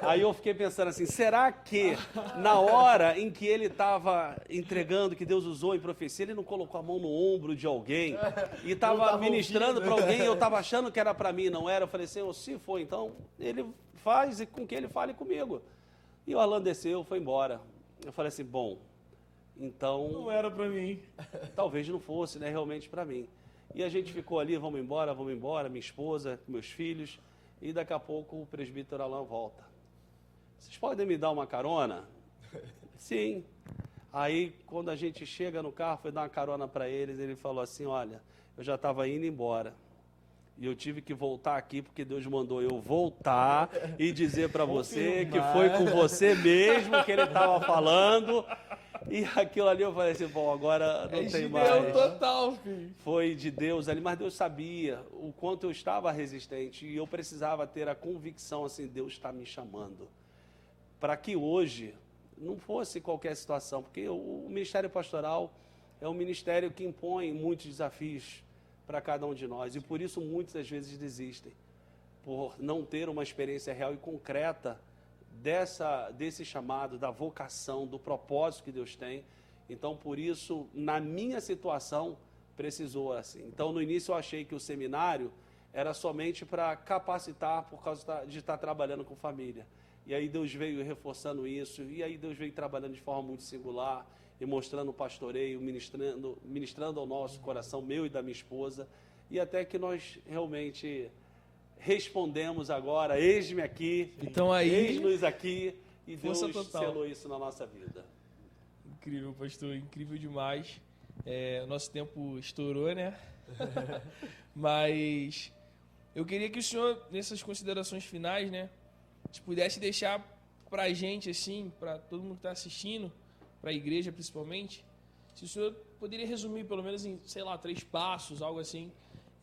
Aí eu fiquei pensando assim, será que na hora em que ele estava entregando, que Deus usou em profecia, ele não colocou a mão no ombro de alguém e estava ministrando para alguém, eu estava achando que era para mim, não era? Eu falei, Senhor, se for, então ele faz com que ele fale comigo. E o Alan desceu, foi embora. Eu falei assim, bom, então... Não era para mim. Talvez não fosse, né, realmente para mim. E a gente ficou ali, vamos embora, minha esposa, meus filhos, e daqui a pouco o presbítero Alain volta. Vocês podem me dar uma carona? Sim. Aí, quando a gente chega no carro, foi dar uma carona para eles, ele falou assim, olha, eu já estava indo embora, e eu tive que voltar aqui, porque Deus mandou eu voltar e dizer para você que foi com você mesmo que ele estava falando. E aquilo ali eu falei assim, bom, agora não tem mais. Deus total, filho. Foi de Deus ali, mas Deus sabia o quanto eu estava resistente e eu precisava ter a convicção assim, Deus está me chamando. Para que hoje não fosse qualquer situação, porque o ministério pastoral é um ministério que impõe muitos desafios para cada um de nós e por isso muitas às vezes desistem, por não ter uma experiência real e concreta desse chamado, da vocação, do propósito que Deus tem. Então, por isso, na minha situação, precisou assim. Então, no início eu achei que o seminário era somente para capacitar por causa de estar trabalhando com família. E aí Deus veio reforçando isso, e aí Deus veio trabalhando de forma muito singular, e mostrando o pastoreio, ministrando ao nosso coração, meu e da minha esposa, e até que nós realmente... respondemos agora, eis-me aqui, então aí, eis-nos aqui, e Deus total. selou isso na nossa vida. Incrível, pastor, incrível demais. O nosso tempo estourou, né? Mas eu queria que o senhor, nessas considerações finais, né, se pudesse deixar para a gente, assim, para todo mundo que está assistindo, para a igreja principalmente, se o senhor poderia resumir, pelo menos em, sei lá, 3 passos, algo assim,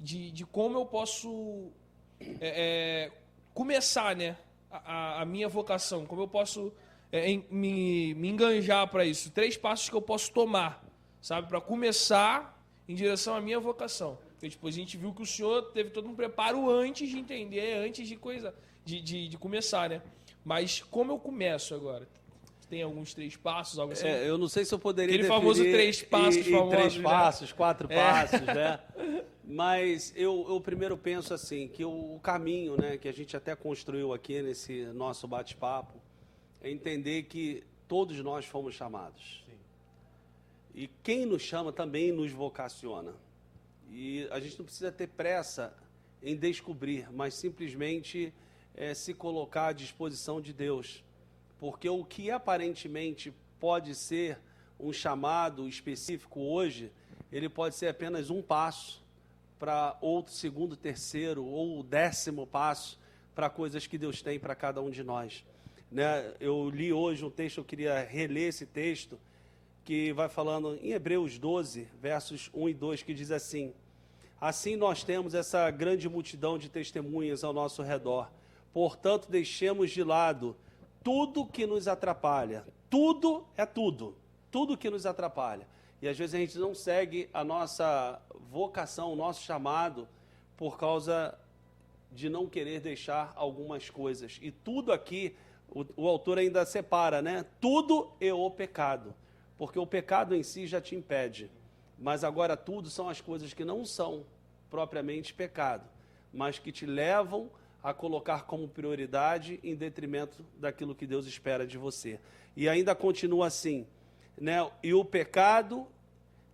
de como eu posso... começar, né, a minha vocação, como eu posso me enganjar para isso, 3 passos que eu posso tomar, sabe, para começar em direção à minha vocação. Porque depois a gente viu que o senhor teve todo um preparo antes de entender, antes de começar, né? Mas como eu começo agora? Tem alguns 3 passos, algo assim? Eu não sei se eu poderia aquele definir famoso 3 passos famosos, 3 passos, né? 4 passos, né? Mas eu primeiro penso assim, que o caminho, né, que a gente até construiu aqui nesse nosso bate-papo, é entender que todos nós fomos chamados. Sim. E quem nos chama também nos vocaciona. E a gente não precisa ter pressa em descobrir, mas simplesmente se colocar à disposição de Deus. porque o que aparentemente pode ser um chamado específico hoje, ele pode ser apenas um passo para outro, segundo, terceiro ou o 10º passo para coisas que Deus tem para cada um de nós. Né? Eu li hoje um texto, eu queria reler esse texto, que vai falando em Hebreus 12, versos 1 e 2, que diz assim: assim nós temos essa grande multidão de testemunhas ao nosso redor, portanto deixemos de lado tudo que nos atrapalha. Tudo é tudo que nos atrapalha. E às vezes a gente não segue a nossa vocação, o nosso chamado, por causa de não querer deixar algumas coisas. E tudo aqui, o autor ainda separa, né? Tudo é o pecado, porque o pecado em si já te impede. Mas agora tudo são as coisas que não são propriamente pecado, mas que te levam a colocar como prioridade em detrimento daquilo que Deus espera de você. E ainda continua assim, né? E o pecado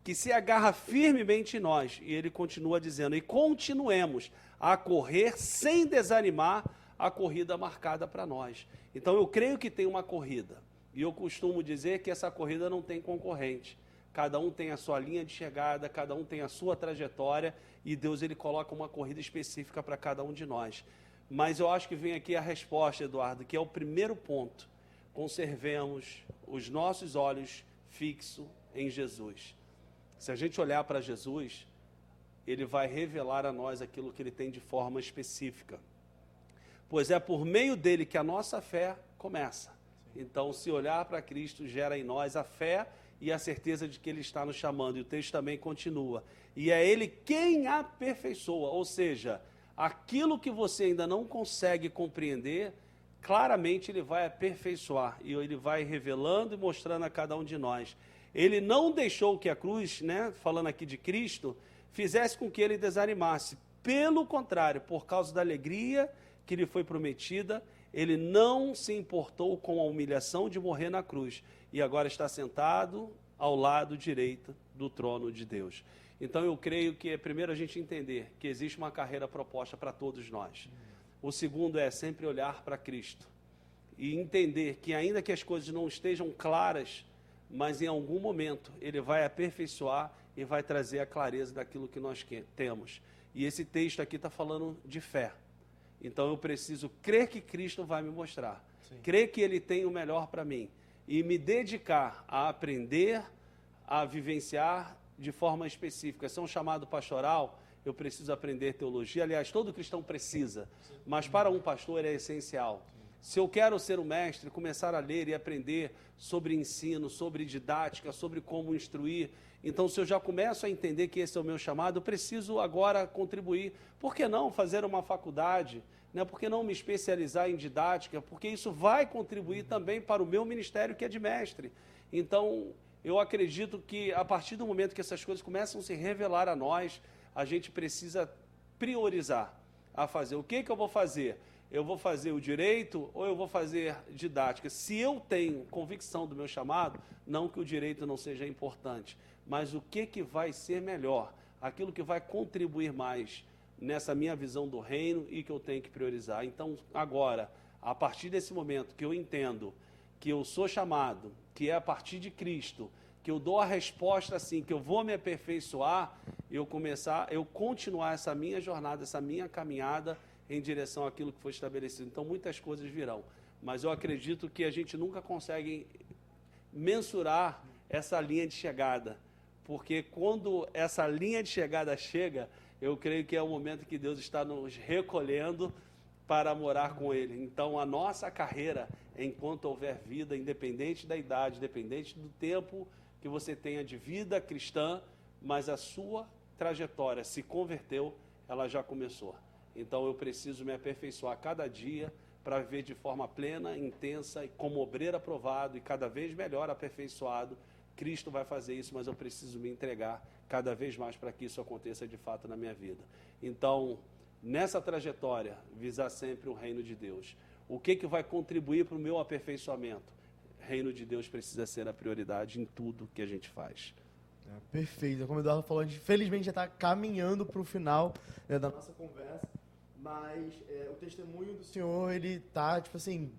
que se agarra firmemente em nós, e ele continua dizendo, e continuemos a correr sem desanimar a corrida marcada para nós. Então eu creio que tem uma corrida, e eu costumo dizer que essa corrida não tem concorrente. Cada um tem a sua linha de chegada, cada um tem a sua trajetória, e Deus ele coloca uma corrida específica para cada um de nós. Mas eu acho que vem aqui a resposta, Eduardo, que é o primeiro ponto. Conservemos os nossos olhos fixos em Jesus. Se a gente olhar para Jesus, ele vai revelar a nós aquilo que ele tem de forma específica. Pois é por meio dele que a nossa fé começa. Então, se olhar para Cristo, gera em nós a fé e a certeza de que ele está nos chamando. E o texto também continua. E é ele quem aperfeiçoa, ou seja, aquilo que você ainda não consegue compreender, claramente ele vai aperfeiçoar, e ele vai revelando e mostrando a cada um de nós. Ele não deixou que a cruz, né, falando aqui de Cristo, fizesse com que ele desanimasse. Pelo contrário, por causa da alegria que lhe foi prometida, ele não se importou com a humilhação de morrer na cruz, e agora está sentado ao lado direito do trono de Deus. Então eu creio que é primeiro a gente entender que existe uma carreira proposta para todos nós. O segundo é sempre olhar para Cristo e entender que ainda que as coisas não estejam claras, mas em algum momento ele vai aperfeiçoar e vai trazer a clareza daquilo que nós temos. E esse texto aqui está falando de fé. Então eu preciso crer que Cristo vai me mostrar, crer que ele tem o melhor para mim e me dedicar a aprender, a vivenciar de forma específica. Se é um chamado pastoral, eu preciso aprender teologia. Aliás, todo cristão precisa, mas para um pastor é essencial. Se eu quero ser um mestre, começar a ler e aprender sobre ensino, sobre didática, sobre como instruir, então se eu já começo a entender que esse é o meu chamado, eu preciso agora contribuir. Por que não fazer uma faculdade? Né? Por que não me especializar em didática? Porque isso vai contribuir também para o meu ministério, que é de mestre. Então, eu acredito que a partir do momento que essas coisas começam a se revelar a nós, a gente precisa priorizar a fazer. O que eu vou fazer? Eu vou fazer o direito ou eu vou fazer didática? Se eu tenho convicção do meu chamado, não que o direito não seja importante, mas o que vai ser melhor, aquilo que vai contribuir mais nessa minha visão do reino e que eu tenho que priorizar. Então, agora, a partir desse momento que eu entendo que eu sou chamado, que é a partir de Cristo, que eu dou a resposta assim, que eu vou me aperfeiçoar, eu continuar essa minha jornada, essa minha caminhada em direção àquilo que foi estabelecido. Então, muitas coisas virão, mas eu acredito que a gente nunca consegue mensurar essa linha de chegada, porque quando essa linha de chegada chega, eu creio que é o momento que Deus está nos recolhendo para morar com Ele. Então, a nossa carreira, enquanto houver vida, independente da idade, independente do tempo que você tenha de vida cristã, mas a sua trajetória se converteu, ela já começou. Então, eu preciso me aperfeiçoar cada dia para viver de forma plena, intensa e como obreiro aprovado e cada vez melhor aperfeiçoado. Cristo vai fazer isso, mas eu preciso me entregar cada vez mais para que isso aconteça de fato na minha vida. Então, nessa trajetória, visar sempre o reino de Deus. O que vai contribuir para o meu aperfeiçoamento? Reino de Deus precisa ser a prioridade em tudo que a gente faz. Perfeito. Como o Eduardo falou, a gente felizmente já está caminhando para o final, né, da nossa conversa, mas o testemunho do senhor, ele está, tipo assim,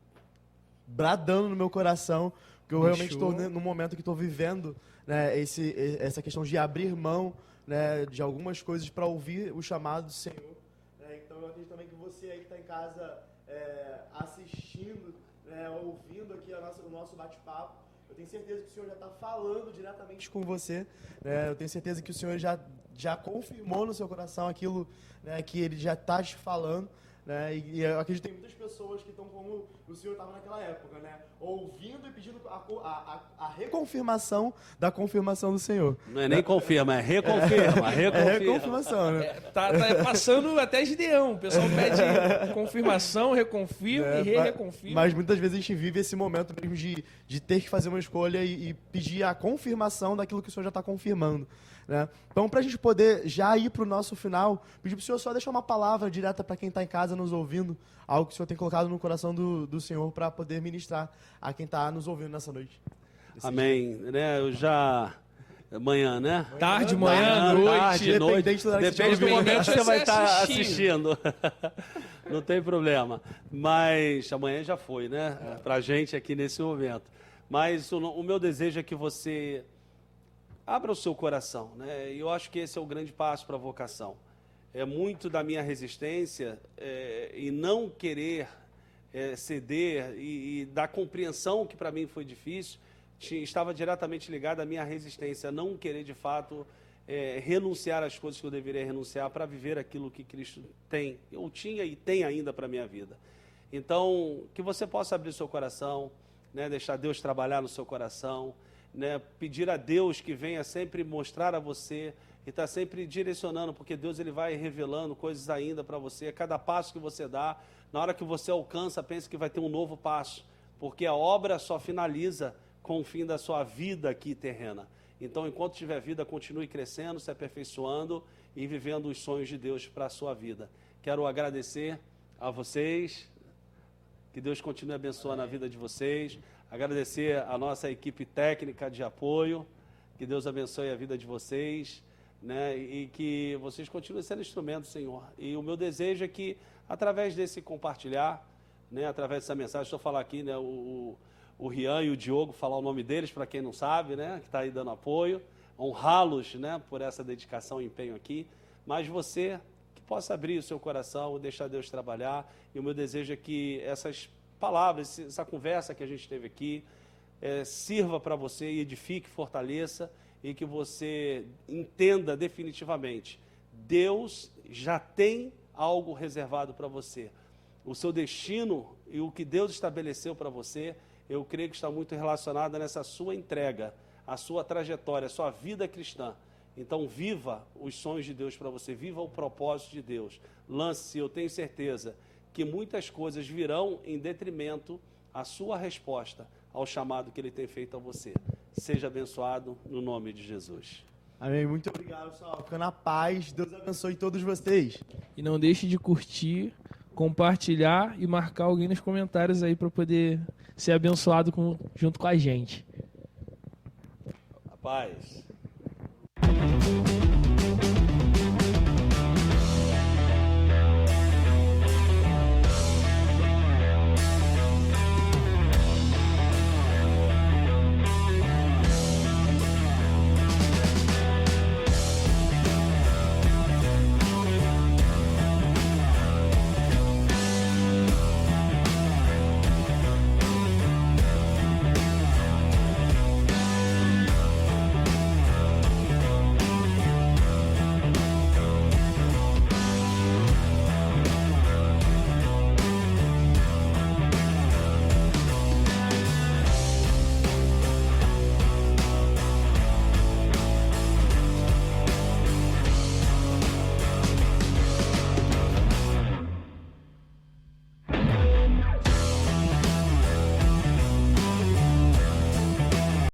bradando no meu coração, porque eu realmente Fechou. estou no momento que estou vivendo, né, essa questão de abrir mão, né, de algumas coisas para ouvir o chamado do Senhor. Então eu acredito também que você aí que está em casa assistindo, né, ouvindo aqui o nosso bate-papo, eu tenho certeza que o Senhor já está falando diretamente com você, né, eu tenho certeza que o Senhor já confirmou no seu coração aquilo, né, que Ele já está te falando. Né? E eu acredito que tem muitas pessoas que estão como o Senhor estava naquela época, né? Ouvindo e pedindo a reconfirmação da confirmação do Senhor. Não é nem confirma, é reconfirma. É reconfirmação, né? Tá passando até Gideão. O pessoal pede confirmação, reconfirma e reconfirma. Mas muitas vezes a gente vive esse momento mesmo de ter que fazer uma escolha e pedir a confirmação daquilo que o Senhor já está confirmando. Né? Então, para a gente poder já ir para o nosso final, pedir para o Senhor só deixar uma palavra direta para quem está em casa nos ouvindo, algo que o Senhor tem colocado no coração do Senhor para poder ministrar a quem está nos ouvindo nessa noite. Amém. Né, eu já... Amanhã, né? Tarde, manhã, noite. Tarde, noite. Depende do momento que você vai estar assistindo. Não tem problema. Mas amanhã já foi, né? Pra gente aqui nesse momento. Mas o meu desejo é que você abra o seu coração, né? E eu acho que esse é o grande passo para a vocação. É muito da minha resistência e não querer ceder e da compreensão que para mim foi difícil, estava diretamente ligada à minha resistência, a não querer de fato renunciar às coisas que eu deveria renunciar para viver aquilo que Cristo tem, ou tinha e tem ainda para a minha vida. Então, que você possa abrir o seu coração, né, deixar Deus trabalhar no seu coração, né, pedir a Deus que venha sempre mostrar a você e está sempre direcionando, porque Deus ele vai revelando coisas ainda para você, a cada passo que você dá, na hora que você alcança, pense que vai ter um novo passo, porque a obra só finaliza com o fim da sua vida aqui terrena. Então, enquanto tiver vida, continue crescendo, se aperfeiçoando e vivendo os sonhos de Deus para a sua vida. Quero agradecer a vocês, que Deus continue abençoando a vida de vocês, agradecer a nossa equipe técnica de apoio, que Deus abençoe a vida de vocês, né, e que vocês continuem sendo instrumentos, Senhor. E o meu desejo é que, através desse compartilhar, né, através dessa mensagem, estou falando aqui, né, o Rian e o Diogo, falar o nome deles, para quem não sabe, né, que está aí dando apoio, honrá-los, né, por essa dedicação e empenho aqui, mas você que possa abrir o seu coração, deixar Deus trabalhar, e o meu desejo é que essas palavras, essa conversa que a gente teve aqui, sirva para você e edifique, fortaleça, e que você entenda definitivamente, Deus já tem algo reservado para você. O seu destino e o que Deus estabeleceu para você, eu creio que está muito relacionado nessa sua entrega, a sua trajetória, a sua vida cristã. Então, viva os sonhos de Deus para você, viva o propósito de Deus. Lance-se, eu tenho certeza que muitas coisas virão em detrimento à sua resposta ao chamado que Ele tem feito a você. Seja abençoado no nome de Jesus. Amém. Muito obrigado, pessoal. Fica na paz. Deus abençoe todos vocês. E não deixe de curtir, compartilhar e marcar alguém nos comentários aí para poder ser abençoado junto com a gente. A paz.